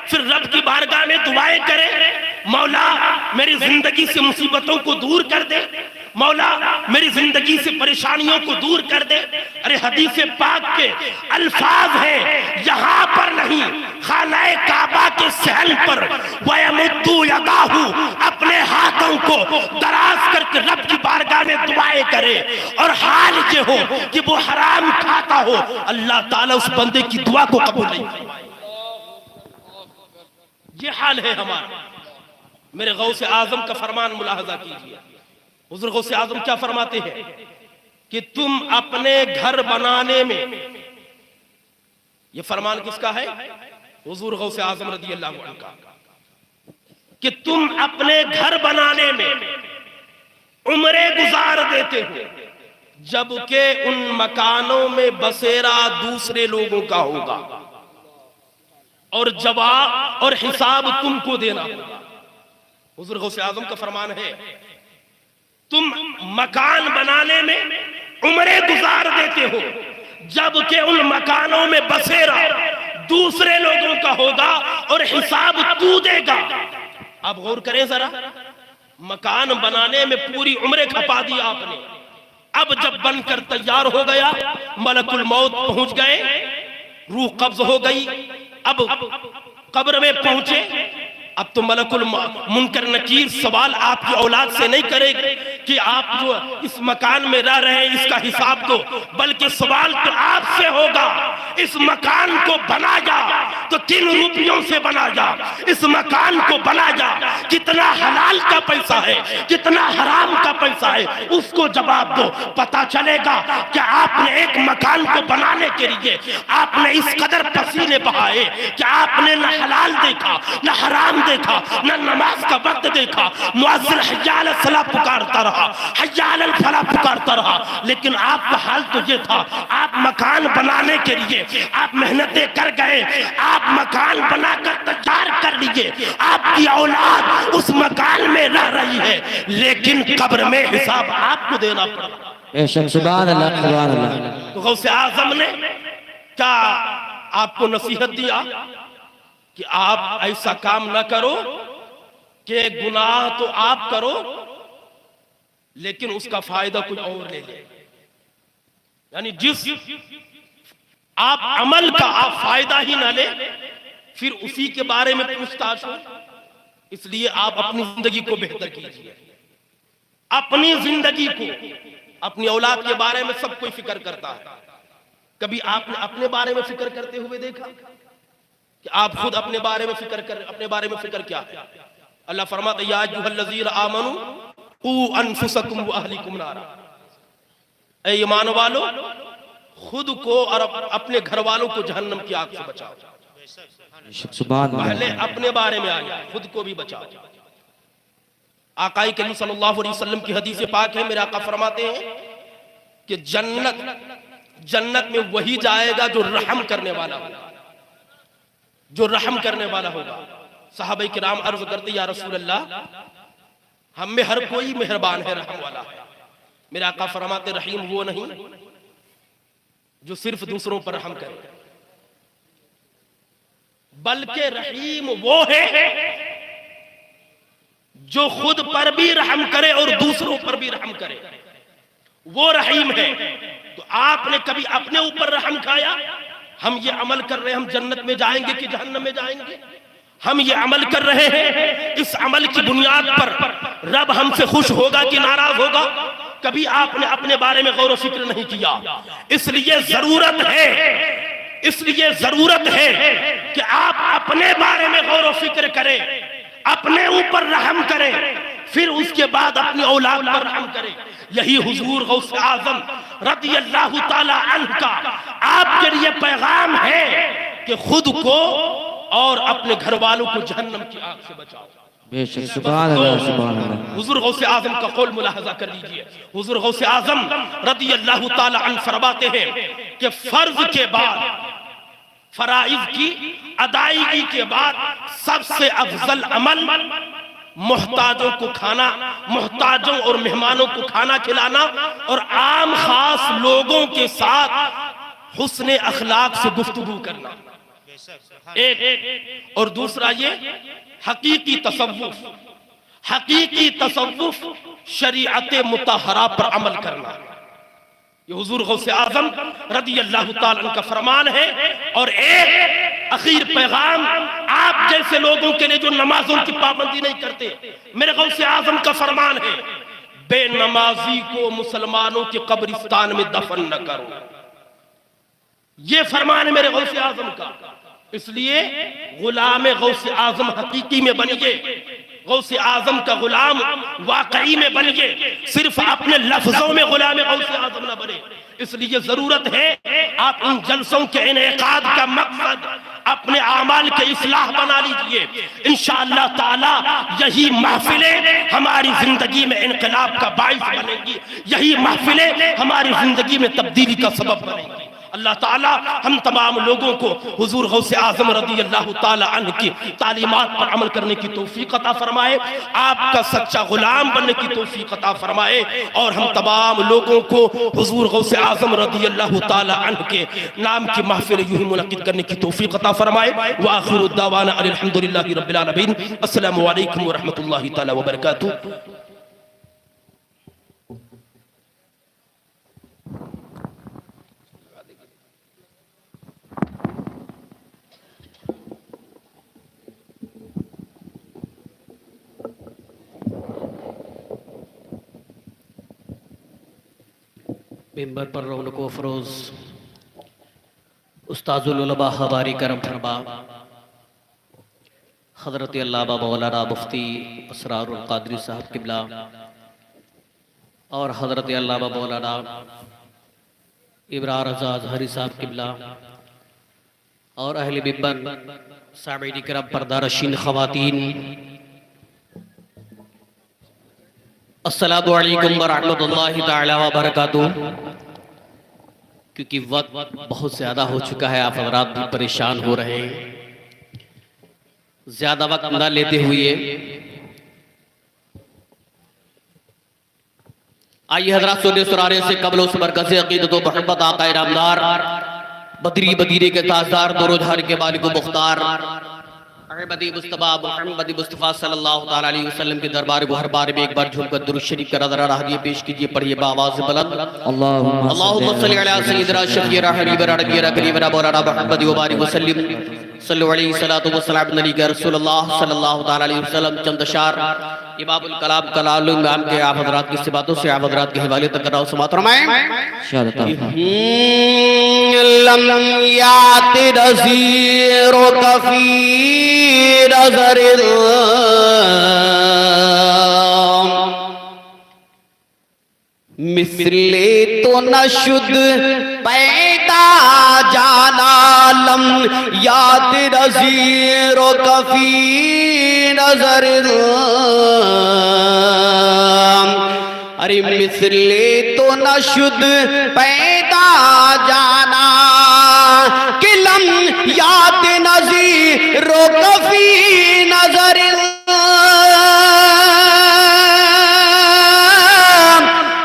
फिर रब की बारगाह में दुआएं करें, मौला मेरी जिंदगी से मुसीबतों को दूर कर दे, मौला मेरी जिंदगी से परेशानियों को दूर कर दे। अरे हदीस पाक के अल्फाज हैं, यहाँ पर नहीं, खानाए काबा के सहल पर वयमुद्दू यदाहु, अपने हाथों को दराज करके रब की बारगाह में दुआएं करे, और हाल ये हो कि वो हराम खाता हो, अल्लाह ताला उस बंदे की दुआ को कबूल नहीं करता। ये हाल है हमारा। मेरे गौसे आजम का फरमान मुलाहजा कीजिए। हुजूर गौसे आजम क्या फरमाते हैं कि तुम अपने घर बनाने में, ये फरमान किसका है? हुजूर गौसे आजम रज़ी अल्लाहु अन्हु का, कि तुम अपने घर बनाने में उम्रें गुजार देते हो, जबकि उन मकानों में बसेरा दूसरे लोगों का होगा और जवाब और हिसाब तुमको देना होगा। हुजूर गौसे आजम का फरमान है, तुम मकान बनाने में उम्रें गुजार देते हो, जबकि उन मकानों में बसेरा दूसरे लोगों का होगा और हिसाब तू देगा। आप गौर करें जरा, मकान बनाने में पूरी उम्रें खपा दी आपने, अब जब बनकर तैयार हो गया, मलकुल मौत पहुंच गए, रूह कब्ज हो गई, अब कब्र में पहुंचे, अब तो मलकुल मुनकर नकीर सवाल आपकी औलाद से नहीं करेगी कि आप जो इस मकान में रह रहे हैं इसका हिसाब दो, बल्कि सवाल तो आपसे होगा, इस मकान को बना जा तो किन रुपयों से बना जा, इस मकान को बना जा कितना हलाल का पैसा है, कितना हराम का पैसा है, उसको जवाब दो। पता चलेगा कि आपने एक मकान को बनाने के लिए आपने इस कदर पसीने बहाए कि आपने न हलाल देखा, न हराम देखा, न नमाज का वक्त देखा, मुअज्जिन हय्या अल सलाह पुकारता रहा, हय्या अल फलाह पुकारता रहा, लेकिन आपका हाल तो ये था, आप मकान बनाने के लिए आप मेहनतें कर गए, आप मकान बनाकर तैयार कर लीजिए, आपकी औलाद उस मकान में रह रही है, लेकिन कब्र में हिसाब आपको देना पड़ा। सुभान अल्लाह, सुभान अल्लाह। तो गौसे आजम ने क्या आपको नसीहत दिया कि आप ऐसा काम ना करो कि गुनाह तो आप करो लेकिन उसका फायदा कुछ और ले ले, यानी जिस आप अमल का आप फायदा ही ना ले, फिर उसी के बारे में पूछताछ हो। इसलिए आप अपनी जिंदगी को बेहतर कीजिए, अपनी जिंदगी को, अपनी औलाद के बारे में सब कोई फिक्र करता है, कभी आपने अपने बारे में फिक्र करते हुए देखा कि आप खुद अपने बारे में फिक्र कर, अपने बारे में फिक्र क्या है? अल्लाह फरमाता है, या अय्युहल्लज़ीना आमनू क़ू अनफुसकुम व अहलिकुम नारा, ऐ ईमान वालो खुद को और अपने घर वालों को जहन्नम की आग से बचाओ। पहले अपने बारे में आया, खुद को भी बचाओ। आकाए करीम सल्लल्लाहु अलैहि वसल्लम की हदीस पाक है, मेरे आका फरमाते हैं कि जन्नत में वही जाएगा जो रहम करने वाला होगा, जो रहम करने वाला होगा। सहाबा किराम अर्ज करते, या रसूल अल्लाह, हम में हर कोई मेहरबान है, रहम वाला है। मेरे आका फरमाते, रहीम वो नहीं जो सिर्फ दूसरों पर रहम करे, बल्कि रहीम वो है जो खुद पर भी रहम करे और दूसरों पर भी रहम करे, वो रहीम है। तो आपने कभी अपने ऊपर रहम खाया? हम ये अमल कर रहे हैं, हम जन्नत में जाएंगे कि जहन्नम में जाएंगे? हम ये अमल कर रहे हैं, इस अमल की बुनियाद पर रब हमसे खुश होगा कि नाराज होगा? कभी आपने अपने बारे में गौर फिक्र नहीं किया। इसलिए जरूरत है कि आप अपने बारे में गौर फिक्र करें, अपने ऊपर रहम करें, फिर उसके बाद अपनी औलाद पर रहम करें। यही हुजूर गौसे आजम रज़ी अल्लाह ताला अन्हु का आपके लिए पैगाम है कि खुद को और अपने घर वालों को जहन्नम की आग से बचाओ। बेशक, सुभान अल्लाह, सुभान अल्लाह। हुजूर गौसे आजम का कौल मुलाहजा कर लीजिए। हुजूर गौसे आजम रज़ी अल्लाह ताला अन्हु फरमाते हैं कि फर्ज के बाद, फराइज की अदायगी के बाद सबसे अफजल अमल मोहताजों को खाना, मोहताजों और मेहमानों को खाना खिलाना और आम खास लोगों के साथ हुस्ने अखलाक से गुफ्तगू करना, एक। और दूसरा ये हकीकी तसव्वुफ, हकीकी तसव्वुफ शरीअत मुतहरा पर अमल करना। ये हुजूर गौसे आजम रदी अल्लाह ताला अन्हु का फरमान है। और एक अखीर पैगाम आप जैसे लोगों के लिए जो नमाजों की पाबंदी नहीं करते, मेरे गौसे आजम का फरमान है, बेनमाजी को मुसलमानों के कब्रिस्तान में दफन न करो। ये फरमान है मेरे गौसे आजम का। इसलिए गुलाम गौसे आजम हकीकी में बनिए, गौसे आजम का गुलाम वाकई में बनिए, सिर्फ अपने लफ्जों में गुलाम गौसे आजम न बने। इसलिए जरूरत है आप इन जलसों के इनेकाद का मकसद अपने आमाल के इस्लाह बना लीजिए। इंशाअल्लाह ताला यही महफिलें हमारी जिंदगी में इनकलाब का बाइस बनेंगी, यही महफिलें हमारी जिंदगी में तब्दीली का सबब बनेंगी। अल्लाह ताला हम तमाम लोगों को हुजूर गौसे आजम रदी अल्लाह ताला अन्हु की तालीमात पर अमल करने की तौफीक अता फरमाए, आपका सच्चा गुलाम बनने की तौफीक अता फरमाए। और हम तमाम लोगों को हुजूर गौसे आजम रदी अल्लाह ताला अन्हु के नाम की महफिल यूं ही मुनक्किद करने की तौफीक अता फरमाए। व आखिरु दावाना अल्हम्दुलिल्लाहि रब्बिल आलमीन। अस्सलामु अलैकुम व रहमतुल्लाहि ताला व बरकातुहू। मिंबर पर रौनको फरोज उस्ताजुल उलमा हमारी करम फरमा हजरत अल्लामा मौलाना मुफ्ती असरारुल कादरी साहब किबला और हजरत अल्लामा मौलाना इब्रार आजाद हरी साहब किबला और अहले मिंबर सामीन करम पर्दारशीन खवातीन, अस्सलामु अलैकुम व रहमतुल्लाहि तआला व बरकातुहू। क्योंकि वक्त बहुत ज्यादा हो चुका है, आप हज़रात भी परेशान हो रहे हैं, ज्यादा वक्त न लेते हुए आइए हज़रात सुन्ने सुरारे से कबल उस मरकज़ अक़ीदत व मोहब्बत आक़ा नामदार बदरी मदीने के ताजदार दरोजहार के मालिक व मुख्तार अहमदी मुस्तफा मोहम्मदी मुस्तफा सल्लल्लाहु तआला अलैहि वसल्लम के दरबार को हर बार में एक बार झुमकर दुरूद शरीफ का नज़राना हदीया पेश कीजिए। पढ़िए बाआवाज़ बुलंद, अल्लाहुम्मा सल्लि अला सय्यिदिना शफ़ीना हबीबना नबीना करीमना मौलाना मुहम्मद व बारिक वसल्लिम सल्लल्लाहु अलैहि सलातु व सलाम अलैका रसूलुल्लाह सल्लल्लाहु तआला अलैहि वसल्लम। चंद अशार इमामुल कलाम कलामुल इमाम के आप हज़रात की सिफातों से आप हज़रात के हवाले तक कराओ समात फरमाएं। लम यात नज़ीरो कफ़ी नज़रिल मिसले तो नशुद पैदा जाना लम याद नज़ीरो कफ़ी नज़रिल। अरे मिसले तो नशुद पैदा जाना कि लम याद नज़ीरो कफ़ी नज़रिल।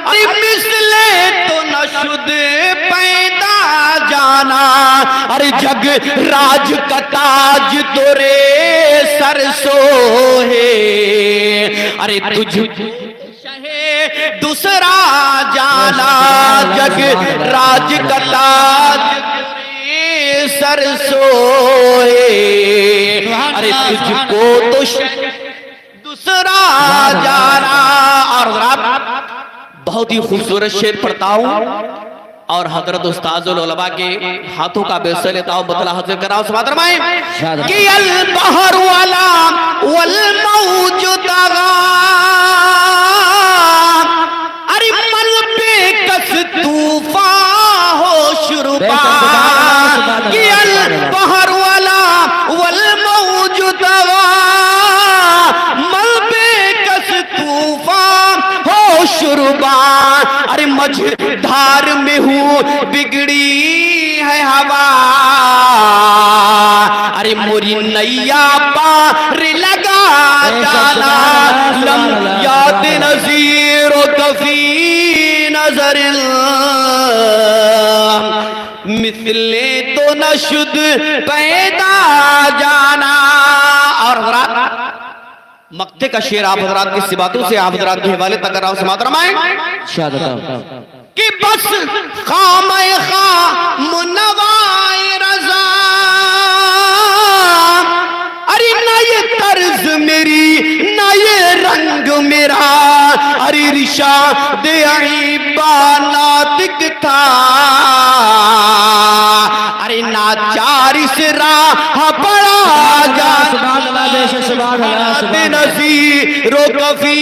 अरे मिसले तो नशुद पैदा जाना, अरे जग राज का ताज तोरे सरसो है। अरे तुझ दूसरा जाना जग राज का ताज सरसो है। अरे तुझको तो दूसरा जाना। और बहुत ही खूबसूरत शेर पढ़ता हूँ और हजरत उस्ताजुल उलमा के हाथों का बेसर लेता हूँ, बतला हाजिर कराओ समात फरमाएं कि अल बहरु अला वल मौजु तगा। अरे मन पे कस तूफान हो शुरुबा कि अल बहरु अला वल मौजु तगा। मन पे कस तूफान हो शुरुबा। अरे मझधार में हूँ बिगड़ी है हवा। अरे मोरी नैया पार लगा जाना लम याद नज़ीर कफी नजर मिसले तो नशुद पैदा जाना। और हजरात मक्ते का शेर आप हजरात की सिबातों से आप हजरात के हवाले तक कराओ समात रमाए कि बस खामे खा मुनवाए रज़ा। अरे ना ये तर्ज मेरी ना ये रंग मेरा, अरे रिशा दे नातिक था। अरे नाचार से राह पड़ा जा नज़ीरो कफी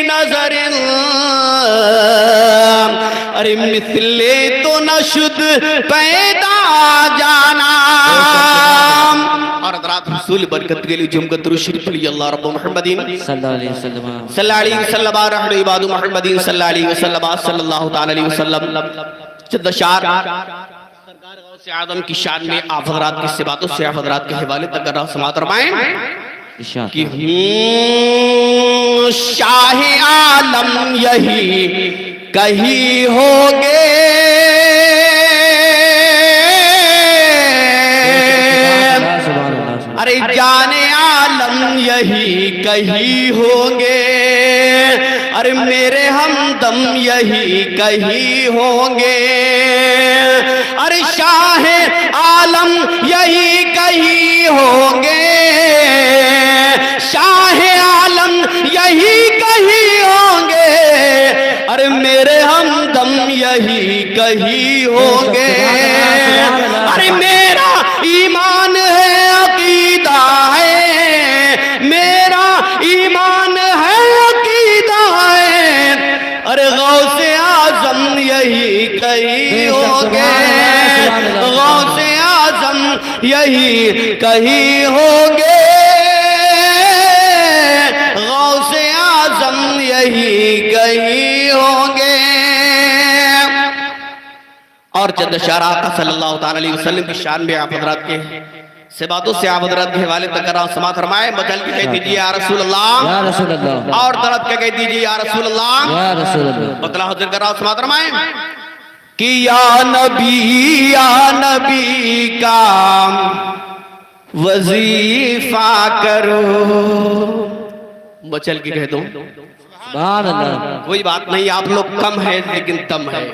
नजर। अरे मिसले तो नशुद पैदा जाना। और हज़रात रसूल बरकत के लिए जुमकत शरीफ पढ़िए अल्लाह रब्ब मुहम्मदीन सल्लल्लाहु अलैहि वसल्लम रहमतु मुहम्मदीन सल्लल्लाहु ताला अलैहि वसल्लम। चंद अशार सरकार गौस आदम की शान में आप हज़रात की सिबातों से आप हज़रात के हवाले तक कर रहा समात फरमाएं कि शाह आलम यही कहीं होगे। अरे जाने आलम यही कहीं होंगे। अरे मेरे हमदम यही कहीं होंगे। अरे शाह आलम यही कहीं होंगे। शाह आलम यही कहीं होंगे। अरे मेरे हमदम यही कहीं होंगे। अरे मेरा ईमान है अकीदा है, मेरा ईमान है अकीदा है। अरे गौसे आजम यही कहीं होंगे। गौसे आजम यही कहीं होंगे। गौसे आजम यही कहीं होंगे। और चंद शारा सल्लल्लाहु ताला अलैहि वसल्लम की शान में आप हज़रात के सिबातों से आप हज़रात के हवाले तक कर रहा हूं समात फरमाए। बचल के कह दीजिए या रसूल अल्लाह, और दर्द के कह दीजिए या रसूल अल्लाह। बतला हाजिर कर रहा हूं समात फरमाए कि या नबी का वजीफा करो। बचल के कह दो कोई बात नहीं, आप लोग कम है लेकिन तम है।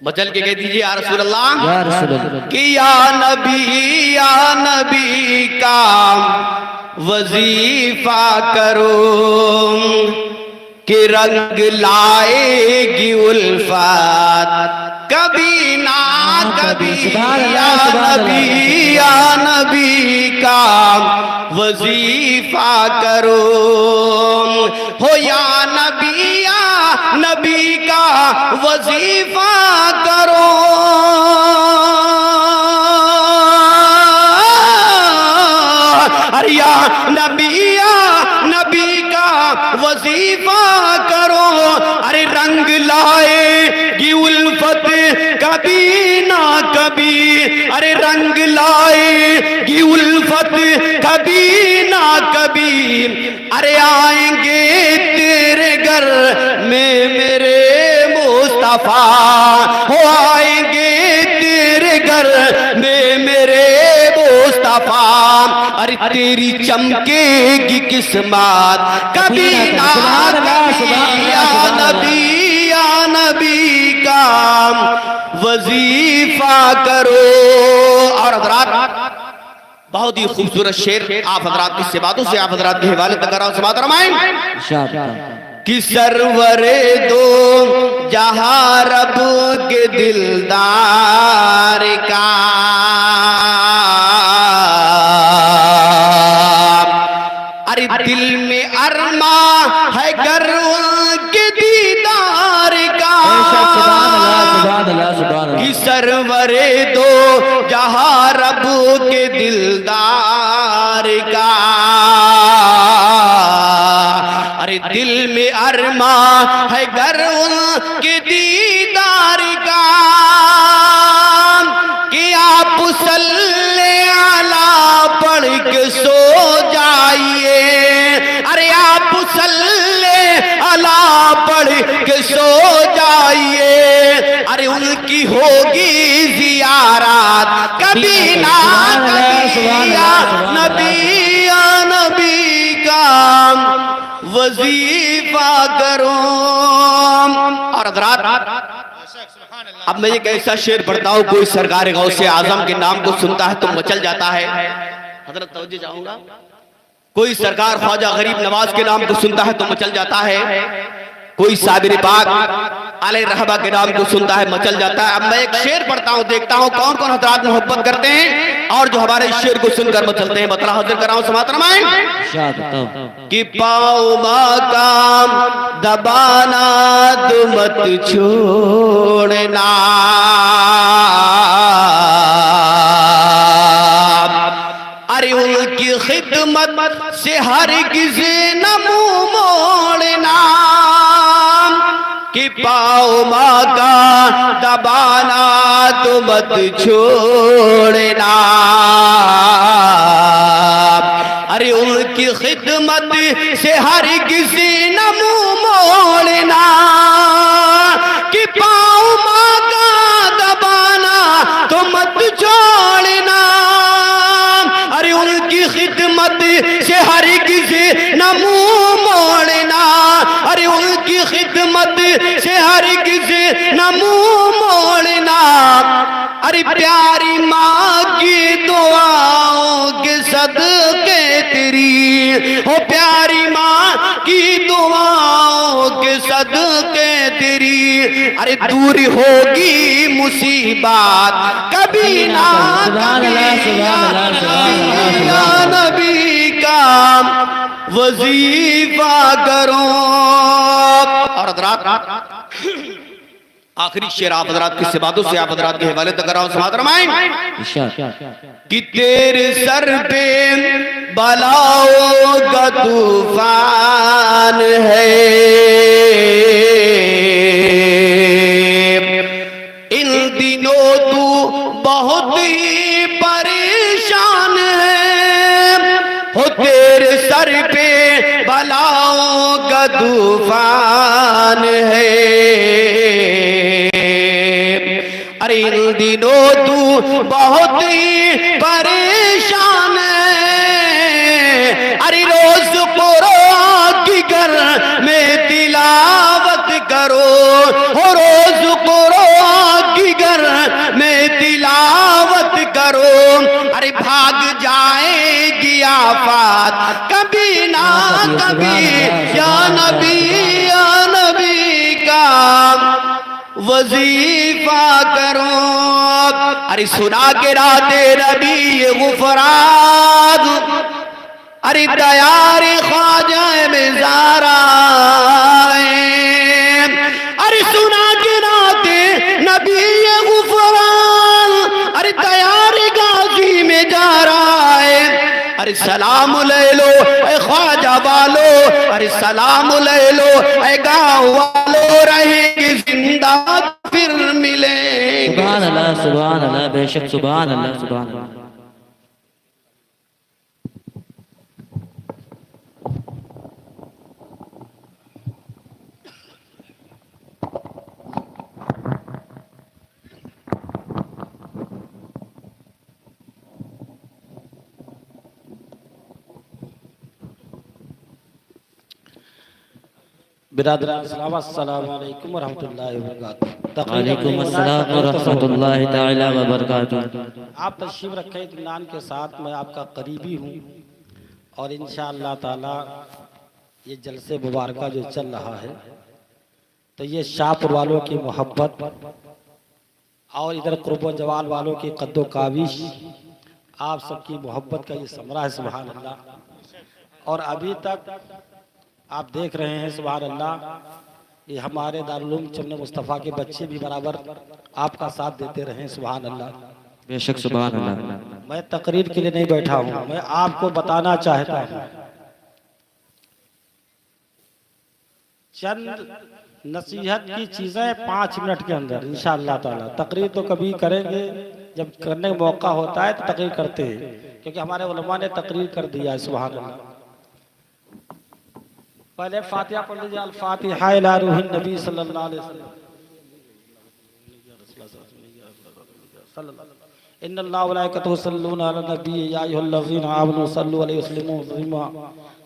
बचल के कह दीजिए या रसूल अल्लाह कि या नबी का वजीफा करो कि रंग लाएगी उल्फत कभी ना कभी। या नबी का वजीफा करो हो। या नबी का वजीफा करो। अरे या नबी का वजीफा करो। अरे रंग लाएगी उल्फत कभी ना कभी। अरे रंग लाएगी उल्फत कभी ना कभी। अरे आएंगे तेरे घर में मेरे मुस्तफा हो। आएंगे तेरे घर में मेरे मुस्तफा। अरे तेरी चमकेगी किस्मत कभी ना कभी। या नबी का वजीफा करो। और हज़रात बहुत ही खूबसूरत शेर आप हज़रात की सिबातों से आप हज़रात के हवाले तक कराओ समात रमाएं कि सरवरे दो जहां रब के दिलदार का। अरे दिल में अरमा है गर के दीदार का। कि सरवरे दो जहां रब के दिलदार का। अरे दिल में अरमा है गर के दीदार का। कि आप सल्ले पढ़ के सो जाइए, अरे उनकी होगी जियारत कभी ना कभी। या नबी का वजीफा करो। और हज़रात अब मैं एक ऐसा शेर पढ़ता हूँ, कोई सरकार गौसे आजम के नाम को सुनता है तो मचल जाता है। हजरत तवज्जो चाहूंगा, कोई सरकार ख्वाजा गरीब नवाज के नाम को सुनता है तो मचल जाता है, कोई साबिर पाक आले रहबा के नाम को सुनता है मचल जाता है। अब मैं एक शेर पढ़ता हूँ, देखता हूँ कौन कौन हजरात मोहब्बत करते हैं और जो हमारे इस शेर को सुनकर मचलते हैं। बतला हाजिर कर रहा हूँ, समात रमाएं कि पाओ माकाम दबाना तो मत छोड़ना, अरे उनकी खिदमत से हरगिज़ न मुंह मोड़ना, कि पाओ माँ का दबाना तो मत छोड़ना, अरे उनकी खिदमत से हरगिज़ न मुंह मोड़ना, कि पाओ माँ का दबाना तो मत छोड़ना, अरे उनकी खिदमत से हरगिज़ न मुंह मोड़ना, अरे उनकी खिदमत से हरगिज़ न मुंह मोड़ना, अरे प्यारी माँ की दुआओं के सदके तेरी, हो प्यारी माँ की दुआओं के सदके तेरी, अरे दूर होगी मुसीबत कभी ना कभी। या नबी का वजीफा करो। और हज़रात आखिरी शेर आप हज़रात की बातों से आप हज़रात के हवाले तक कर रहा हूं, समात रमाएं कि तेरे सर पे बलाओं का तूफान है, इन दिनों तू बहुत ही परेशान है, हो तेरे सर पे बलाओं का तूफान है, अरे इन दिनों तू बहुत ही परेशान है, अरे रोज कुरान की घर में तिलावत करो, हो रोज कुरान की घर में तिलावत करो, अरे भाग जाएगी आफत कभी ना कभी। या नबी का वजीफा करो, अरे सुना के राते रबी गुफरान, अरे तैयार ख्वाजा में ज़ारा, अरे सुना के राते नबी गुफरान, अरे तैयार गाजी में जा रहा है, अरे सलाम ले लो ए ख्वाजा वालो, अरे सलाम ले लो ए गाँव वालो, रहेंगे जिंदा फिर मिलेंगे। सुभान अल्लाह सुभान अल्लाह, बेशक सुभान अल्लाह सुभान अल्लाह। बिरादरान अस्सलाम वालेकुम व रहमतुल्लाहि व बरकातुहू। वालेकुम अस्सलाम व रहमतुल्लाहि ताला व बरकातुहू। आप तशरीफ रखें इत्मीनान के साथ, मैं आपका करीबी हूँ और इंशाअल्लाह ताला ये जलसे मुबारका जो चल रहा है तो ये शाहपुर वालों की मोहब्बत और इधर कुर्ब जवाल वालों की कद्दो काविश, आप सबकी मोहब्बत का ये समरा है, सुभान अल्लाह। और अभी तक आप देख रहे हैं सुभान अल्लाह, ये हमारे दारुल उलूम चमन मुस्तफ़ा के बच्चे भी बराबर आपका साथ देते रहे, सुभान अल्लाह बेशक सुभान अल्लाह। मैं तकरीर के लिए नहीं बैठा हूँ, मैं आपको बताना चाहता हूँ चंद नसीहत की चीजें 5 मिनट के अंदर इंशाअल्लाह ताला। तकरीर तो कभी करेंगे जब करने का मौका होता है तो तकरीर करते हैं, क्योंकि हमारे उलमा ने तकरीर कर दिया है, सुभान अल्लाह। पहले फातिहा पढ़ लीजिए। अल फातिहा इला रूहिन नबी सल्लल्लाहु अलैहि वसल्लम। इन्नल्लाह व मलाइकतहु यसल्लूना अलन नबी या अय्युहल्लज़ीना आमनू सल्लु अलैहि वसल्लिमू तस्लीमा।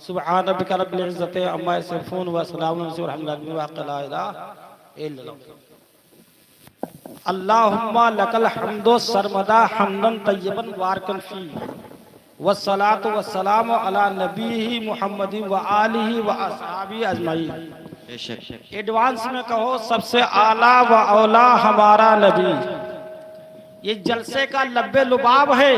सुब्हान रब्बिका रब्बिल इज़्ज़ति अम्मा यसिफून व सलामुन अलैहि ला इलाहा इल्लल्लाह। अल्लाहुम्मा लकल हम्दु सरमदा हम्दन तय्यबन बारकन फी वस्सलातु वस्सलामु अला नबीही मुहम्मदिन व आलिही व अस्हाबी अजमईन। एडवांस में कहो सबसे आला व औला हमारा नबी। ये जलसे का लब्बे लुबाब है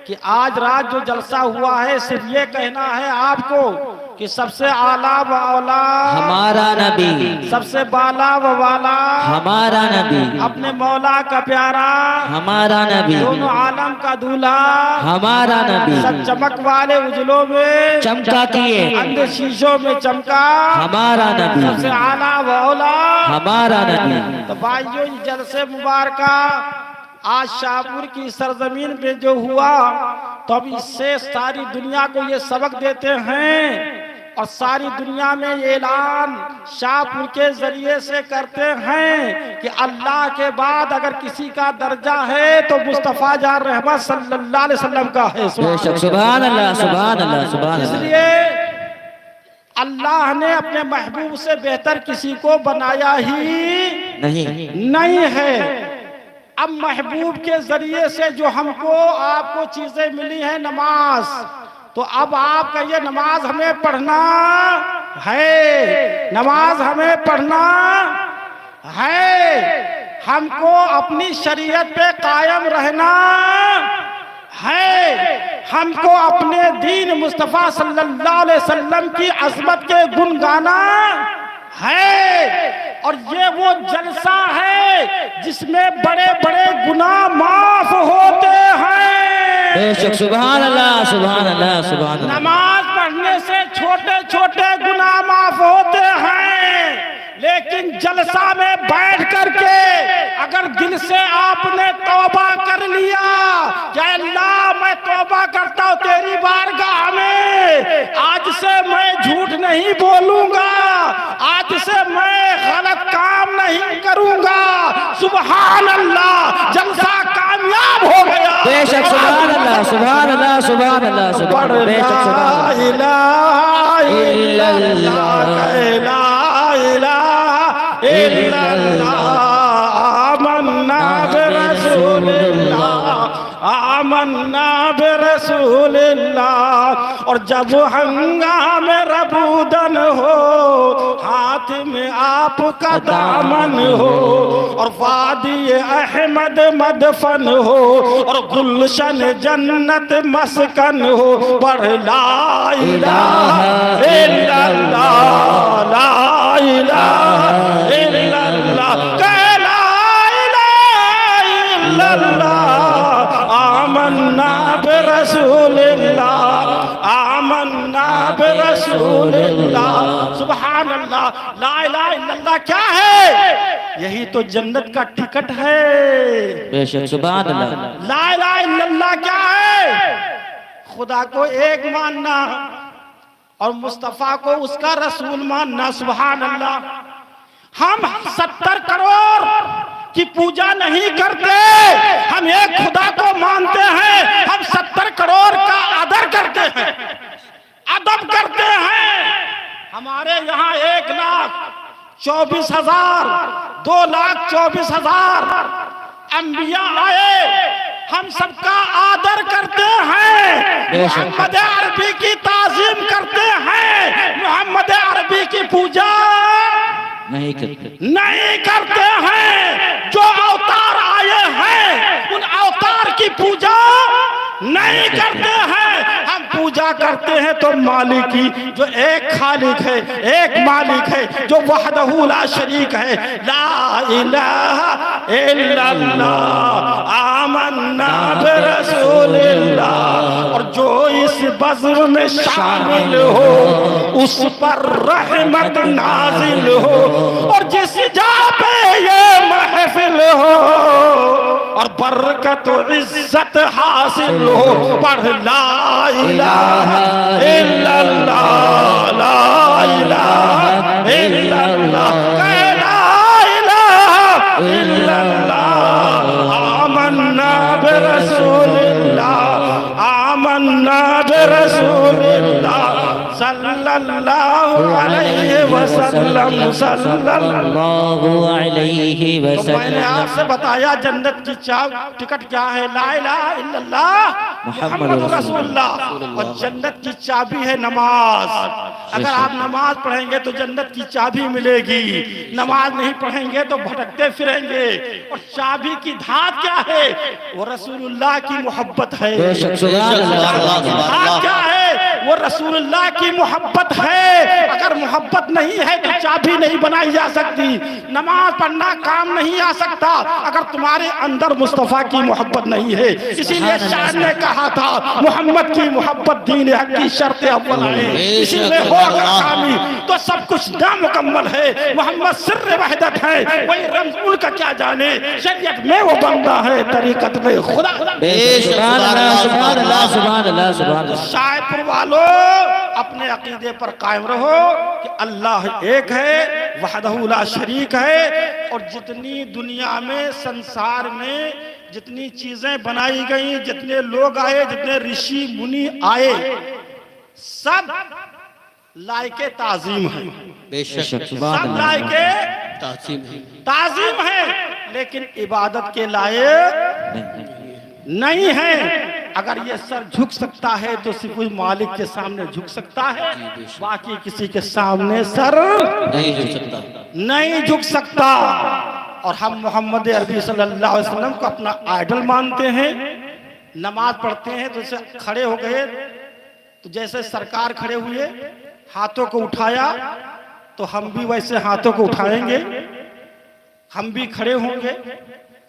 कि आज रात जो जलसा हुआ है सिर्फ ये कहना है आपको कि सबसे आला व औला हमारा नबी, सबसे बाला व वाला हमारा नबी, अपने मौला का प्यारा हमारा नबी, दोनों आलम का दूल्हा हमारा नबी, सब चमक वाले उजलों में चमका किए अंधे शीशों में चमका हमारा नबी, सबसे आला व औला हमारा नबी। तो भाइयों ये जलसे मुबारका आज शाहपुर की सरजमीन पे जो हुआ तो अब इससे सारी दुनिया को ये सबक देते हैं और सारी दुनिया में ये ऐलान शाहपुर के जरिए से करते हैं कि अल्लाह के बाद अगर किसी का दर्जा है तो मुस्तफा जान रहमत सल्लल्लाहु अलैहि वसल्लम का है। सुभान अल्लाह, सुभान अल्लाह, सुभान अल्लाह। इसलिए अल्लाह ने अपने महबूब से बेहतर किसी को बनाया ही नहीं है। अब महबूब के जरिए से जो हमको आपको चीजें मिली हैं नमाज, तो अब आप कहिए नमाज हमें पढ़ना है, नमाज हमें पढ़ना है, हमको अपनी शरीयत पे कायम रहना है, हमको अपने दीन मुस्तफा सल्लल्लाहु अलैहि वसल्लम की अज़मत के गुण गाना है। और ये वो जलसा है जिसमें बड़े बड़े गुनाह माफ होते हैं। बेशक सुभान अल्लाह, सुभान अल्लाह, सुभान अल्लाह। नमाज पढ़ने से छोटे छोटे गुनाह माफ होते हैं, लेकिन जलसा में बैठ करके अगर दिल से आपने तौबा कर लिया कि अल्लाह मैं तौबा करता हूँ तेरी बारगाह में, आज से मैं झूठ नहीं बोलूंगा, आज से मैं गलत काम नहीं करूंगा, सुभान अल्लाह, जलसा कामयाब हो गया। बेशक सुभान अल्लाह, सुभान अल्लाह, सुभान अल्लाह, सुभान अल्लाह, बेशक सुभान आमन्ना बिरसूलिल्लाह। और जब हंगामे रबूदन हो हाथ में आपका दामन हो, और वादी अहमद मदफन हो, और गुलशन जन्नत मस्कन हो, पढ़ ला इलाहा इल्लल्लाह, ला इलाहा इल्लल्लाह, ला इलाहा इल्लल्लाह, आमन्ना बिरसूलिल्लाह, आमन्ना बिरसूलिल्लाह। सुभान अल्लाह। ला इलाहा इल्लल्लाह क्या है? यही तो जन्नत का टिकट है। बेशक सुभान अल्लाह। ला इलाहा इल्लल्लाह क्या है? खुदा को एक मानना और मुस्तफा को उसका रसूल मानना। सुभान अल्लाह। हम 70 करोड़ की पूजा नहीं करते, हम एक खुदा को मानते हैं। हम 70 करोड़ का आदर करते हैं, अदब करते हैं। हमारे यहाँ 1,24,000 2,24,000 अंबिया आए, हम सबका आदर करते हैं। मोहम्मद अरबी की ताजीम करते हैं, मोहम्मद अरबी की पूजा नहीं करते हैं। जो अवतार आए हैं उन अवतार की पूजा नहीं करते हैं। हम पूजा करते हैं तो मालिक की, जो एक खालिक है, एक मालिक है, जो वहदहू ला शरीक है। ला इलाहा इल्लल्लाह, आमन्ना बिरसूलिल्लाह। और जो इस बज़्म में शामिल हो उस पर रहमत नाजिल हो, और जिस जगह पे ये महफिल हो और बरकत इज्जत हासिल हो। पढ़ ला इलाहा इल्लल्लाह, ला इलाहा इल्लल्लाह, ला इलाहा इल्लल्लाह, आमन्ना बिरसूलिल्लाह, आमन्ना बिरसूलिल्लाह सल्लल्लाहु अलैहि वसल्लम, सल्लल्लाहु अलैहि वसल्लम। तो मैंने आपसे बताया जन्नत की टिकट क्या है, ला इलाहा इल्लल्लाह मुहम्मद रसूलुल्लाह, और जन्नत की चाबी है नमाज। अगर आप नमाज पढ़ेंगे तो जन्नत की चाबी मिलेगी, नमाज नहीं पढ़ेंगे तो भटकते फिरेंगे। और चाबी की धात क्या है, वो रसूलुल्लाह की मोहब्बत है। धात क्या है, वो रसूलुल्लाह की मोहब्बत है। अगर मोहब्बत नहीं है तो चाबी नहीं बनाई जा सकती, नमाज पढ़ना काम नहीं आ सकता अगर तुम्हारे अंदर मुस्तफा की मोहब्बत नहीं है। इसीलिए शायर ने कहा था, मोहम्मद की मोहब्बत दीन हक की शर्त अव्वल है, इसीलिए हो अगर कामी तो सब कुछ नामुकम्मल है। मोहम्मद सिर्र वहदत है, वही रम्ज़ उनका क्या जाने, शरीयत में वो बंदा है, तरीकत में खुदा। शायदपुर वालों अपने अकीदे पर कायम रहो कि अल्लाह एक है, वहदहू ला शरीक है। और जितनी दुनिया में संसार में जितनी चीजें बनाई गई, जितने लोग आए, जितने ऋषि मुनि आए, सब लायके ताजीम है, सब लायके ताजीम है, लेकिन इबादत के लायक नहीं है। अगर ये सर झुक सकता है तो सिर्फ कोई मालिक के सामने झुक सकता है, बाकी किसी के सामने सर नहीं झुक सकता। और हम मोहम्मद अरबी सल्लल्लाहु अलैहि वसल्लम को अपना आइडल मानते हैं। नमाज पढ़ते हैं तो जैसे खड़े हो गए, तो जैसे सरकार खड़े हुए हाथों को उठाया तो हम भी वैसे हाथों को उठाएंगे, हम भी खड़े होंगे।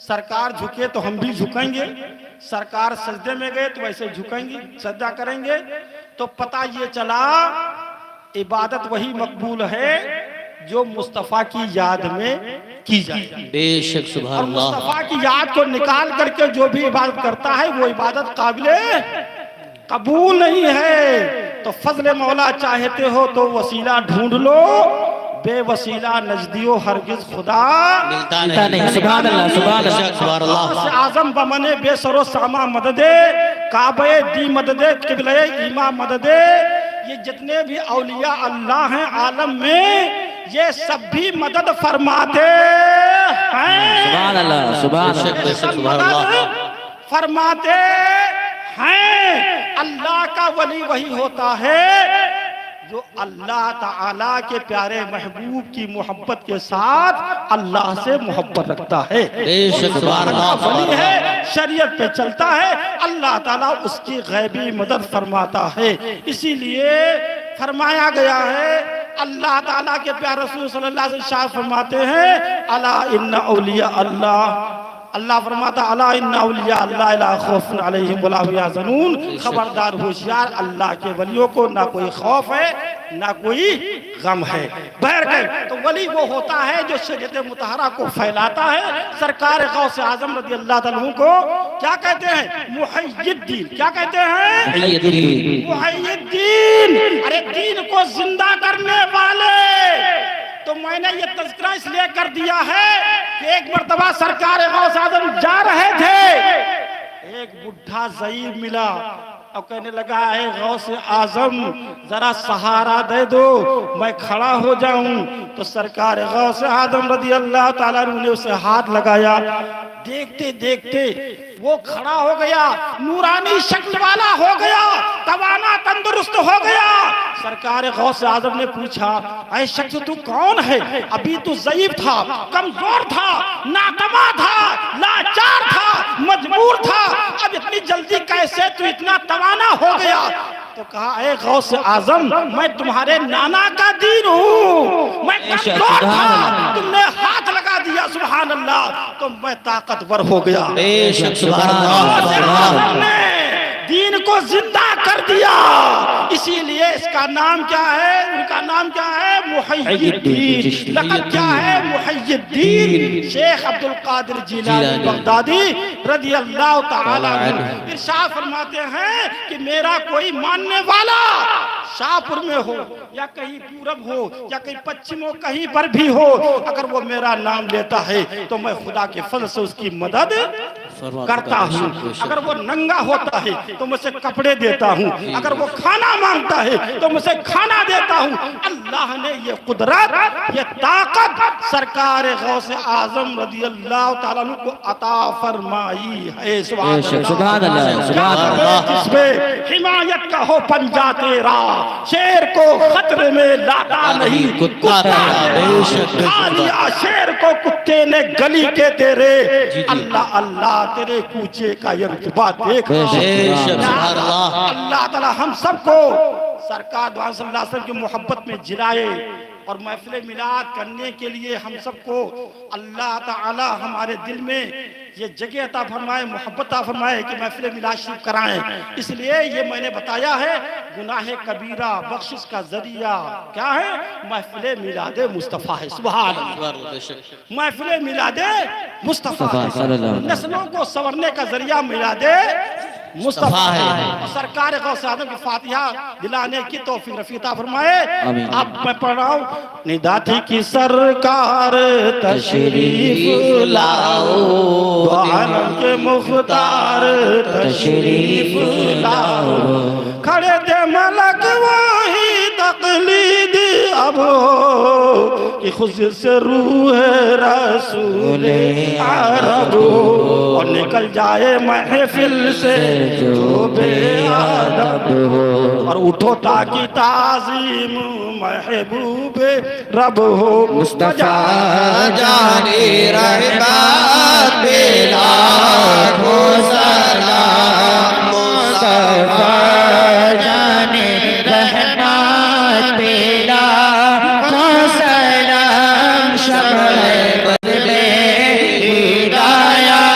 सरकार झुके तो हम भी झुकेंगे, सरकार सजदे में गए तो वैसे झुकेंगे, सजदा करेंगे। तो पता ये चला इबादत वही मकबूल है जो मुस्तफा की याद में की जाए। बेशक सुभान अल्लाह। और मुस्तफा की याद को निकाल करके जो भी इबादत करता है वो इबादत काबिले कबूल नहीं है। तो फजले मौला चाहते हो तो वसीला ढूंढ लो, बेवसीला नजदियो हरगिज खुदा मिलता नहीं। सुभान अल्लाह, सुभान अल्लाह, सुभान अल्लाह। आजम बमने बेसरो सामा मददे, काबे दी मददे, किबले ईमा मददे। ये जितने भी औलिया अल्लाह हैं आलम में, ये सब भी मदद फरमाते हैं। सुभान अल्लाह, सुभान अल्लाह, फरमाते हैं। अल्लाह का वली वही होता है जो अल्लाह ताला के प्यारे महबूब की मोहब्बत के साथ अल्लाह से मोहब्बत रखता है। वली है, शरीयत पे चलता है, अल्लाह ताला उसकी गैबी मदद फरमाता है। इसीलिए फरमाया गया है, अल्लाह ताला के प्यारे रसूल सल्लल्लाहु अलैहि वसल्लम फरमाते हैं, अला इन्ना औलिया अल्लाह, अल्लाह फरमाता अला इन्ना औलिया अल्लाह ला खौफुन अलैहिम वला हुम यहज़नून। खबरदार, होशियार, अल्लाह के वलियों को ना कोई खौफ है ना कोई गम है। बहरकैफ, तो वली वो होता है जो शरीयत मुतहरा को फैलाता है। सरकार गौस आजम रज़ी अल्लाह तआला अन्हु को क्या कहते हैं, मुहय्यिद्दीन। क्या कहते हैं, मुहय्यिद्दीन। अरे दीन को जिंदा करने वाले। तो मैंने ये तज़किरा इसलिए कर दिया है कि एक मर्तबा सरकार गौस आजम जा रहे थे, एक बुढ़ा ज़ईफ मिला और कहने लगा, है गौस आजम जरा सहारा दे दो, मैं खड़ा हो जाऊं। तो सरकार गौस आजम रज़ी अल्लाह ताला अन्हु ने उसे हाथ लगाया। देखते देखते वो खड़ा हो गया, नूरानी शक्ल वाला हो गया, तवाना तंदुरुस्त हो गया। सरकार गौस आजम ने पूछा, ऐ शख्स तू कौन है? अभी तू ज़ईफ था, कमजोर था, नातमा था, लाचार था, मजबूर था, अब इतनी जल्दी कैसे तू इतना तवाना हो गया? तो कहा, ऐ गौस आजम, मैं तुम्हारे नाना का दीन हूँ, मैं कमजोर था, तुमने हाथ लगा दिया, सुभान अल्लाह, तो मैं ताकतवर हो गया। दीन को जिंदा कर दिया। इसीलिए इसका नाम क्या है, उनका नाम क्या है, मुहय्यिद्दीन। लक़ब क्या है, मुहय्यिद्दीन शेख अब्दुल कादिर जिलानी बगदादी रज़ी अल्लाह तआला अन्हु इरशाद फरमाते हैं कि मेरा कोई मानने वाला शाहपुर में हो या कहीं पूरब हो या कहीं पश्चिम हो, कहीं पर भी हो, अगर वो मेरा नाम लेता है तो मैं खुदा के फजल से उसकी मदद करता हूँ। अगर वो नंगा होता है तो मैं उसे कपड़े देता हूँ, अगर वो खाना मांगता है तो मैं उसे खाना देता हूँ। अल्लाह ने ये कुदरत, ये ताकत सरकार गौसे आजम रज़ी अल्लाह तआला अन्हु को अता फरमाई है। सुभान अल्लाह, सुभान अल्लाह। जिसमें हिमायत का हो पंजा तेरा, शेर को खतरे में लाता नहीं कुत्ता खा लिया शेर को कुत्ते ने गली के तेरे। अल्लाह अल्लाह तेरे कूचे का ये रुतबा देख। अल्लाह ताला हम सबको सरकार सल्लल्लाहु अलैहि वसल्लम की मोहब्बत में जिलाए और महफिल मिलाद करने के लिए हम सबको अल्लाह ताला हमारे दिल में ये जगह अता फरमाए, मोहब्बत अता फरमाए कि महफिल मिलाद शुरू कराएं। इसलिए ये मैंने बताया है, गुनाह कबीरा बख्शिश का जरिया क्या है, महफिल मिलाद मुस्तफ़ा है। सुभान अल्लाह। महफिल मिलाद मुस्तफ़ा है, नस्लों को संवरने का जरिया मिलाद मुस्तफा है। और सरकार गौसे आज़म की फातिहा दिलाने की तौफीक रफ़ीक अता फरमाए। अब मैं पढ़ रहा हूँ, निदा थी कि सरकार तशरीफ लाओ, दो आलम के मुख्तार तशरीफ लाओ, खड़े थे मलक वही तकलीद अब हो कि खुद से रूह रसूल अरब हो, और निकल जाए महफिल से जो बेअदब हो, और उठो ताकि ताज़ीम महबूब रब हो। मुस्तफा जाने रहमत बेला हो सलाम, मुस्तफा जाने रहमत बेला हो सलाम, शम्ए बदले हिदायत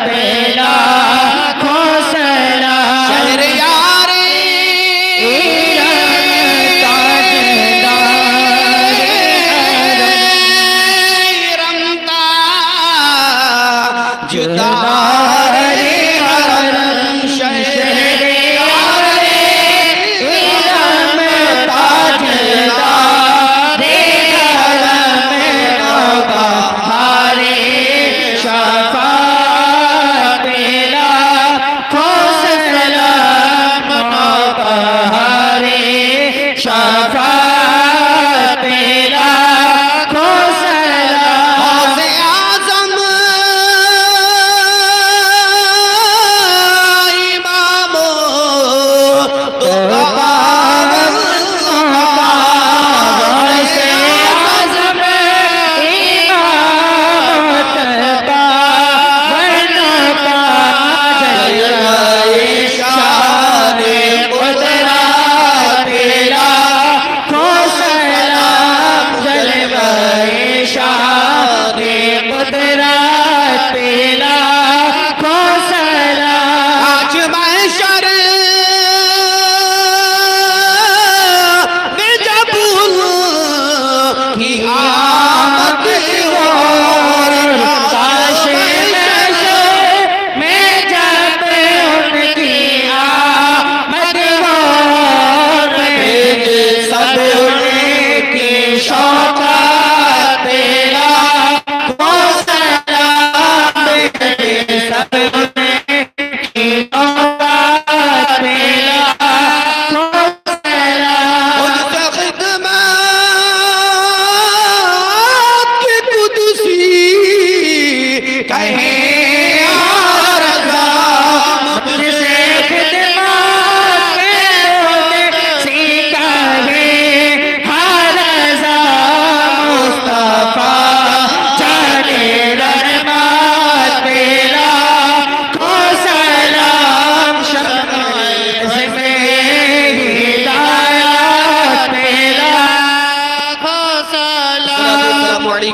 बेला हो सलाम, शहरयारे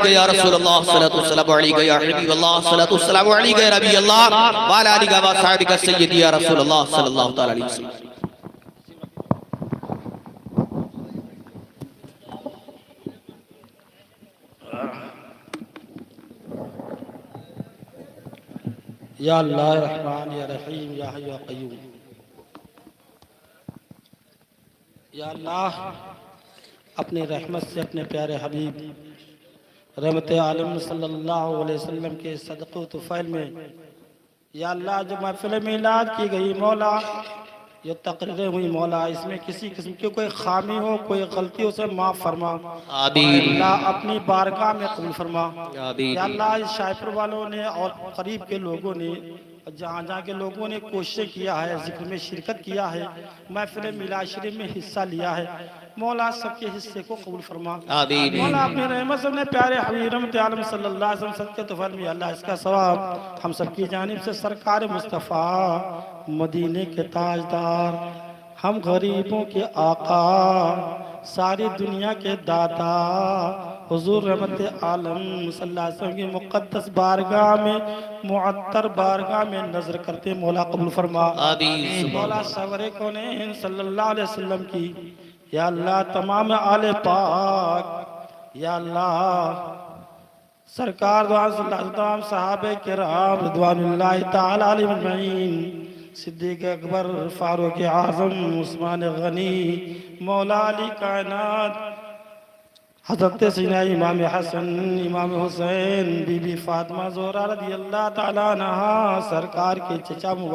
या रसूल अल्लाह सल्लल्लाहु अलैहि या हबीब अल्लाह सल्लल्लाहु अलैहि या नबी अल्लाह व अला आलिका व सहाबिका सय्यदी या रसूल अल्लाह सल्लल्लाहु तआला अलैहि वसल्लम। या अल्लाह रहमान या रहीम या हय्यु या क़य्यूम। या अल्लाह अपनी रहमत से अपने प्यारे हबीब रहमत आलम सल्लल्लाहु अलैहि वसल्लम के सदक़े तुफ़ैल में या अल्लाह जो महफ़िल मिलाद की गई मौला, ये तकरीरें हुई मौला, इसमें किसी किस्म की कोई खामी हो, कोई गलती हो, उसे माफ़ फरमा। आमीन। अल्लाह अपनी बारगाह में कबूल फरमा। आमीन। या अल्लाह इस शाहपुर वालों ने और करीब के लोगों ने, जहाँ जहाँ के लोगों ने कोशिश किया है, जिक्र में शिरकत किया है, महफिल मिलाद शरीफ में हिस्सा लिया है, मौला सबके हिस्से को कबूल फरमा। आमीन। मौला अपने रहमत से अपने प्यारे हबीब रहमत आलम सल्लल्लाहु अलैहि वसल्लम सदक़े तुफ़ैल में अल्लाह इसका सवाब हम सबकी जानिब से सरकार मुस्तफ़ा मदीने के ताजदार, हम गरीबों के आका, सारी दुनिया के दाता हुजूर रहमत आलम सल्लल्लाहु अलैहि वसल्लम की मुक़द्दस बारगाह में, मुअत्तर बारगाह में नजर करते मौला कबूल फरमा। आमीन। मौला सवरे कौनैन सल्लल्लाहु अलैहि वसल्लम की या अल्लाह तमाम आले पाक, या अल्लाह सरकार तमाम सहाबे किराम रिदवानुल्लाहि ताला अलैहिम अजमईन, सिद्दीक़ अकबर, फारूक आज़म, उस्मान गनी, मौला अली कायनात, हज़रत सैयदना इमाम हसन, इमाम हुसैन, बीबी फातिमा ज़ोहरा रज़ियल्लाहु ताला अन्हा, सरकार के चचा मुबारक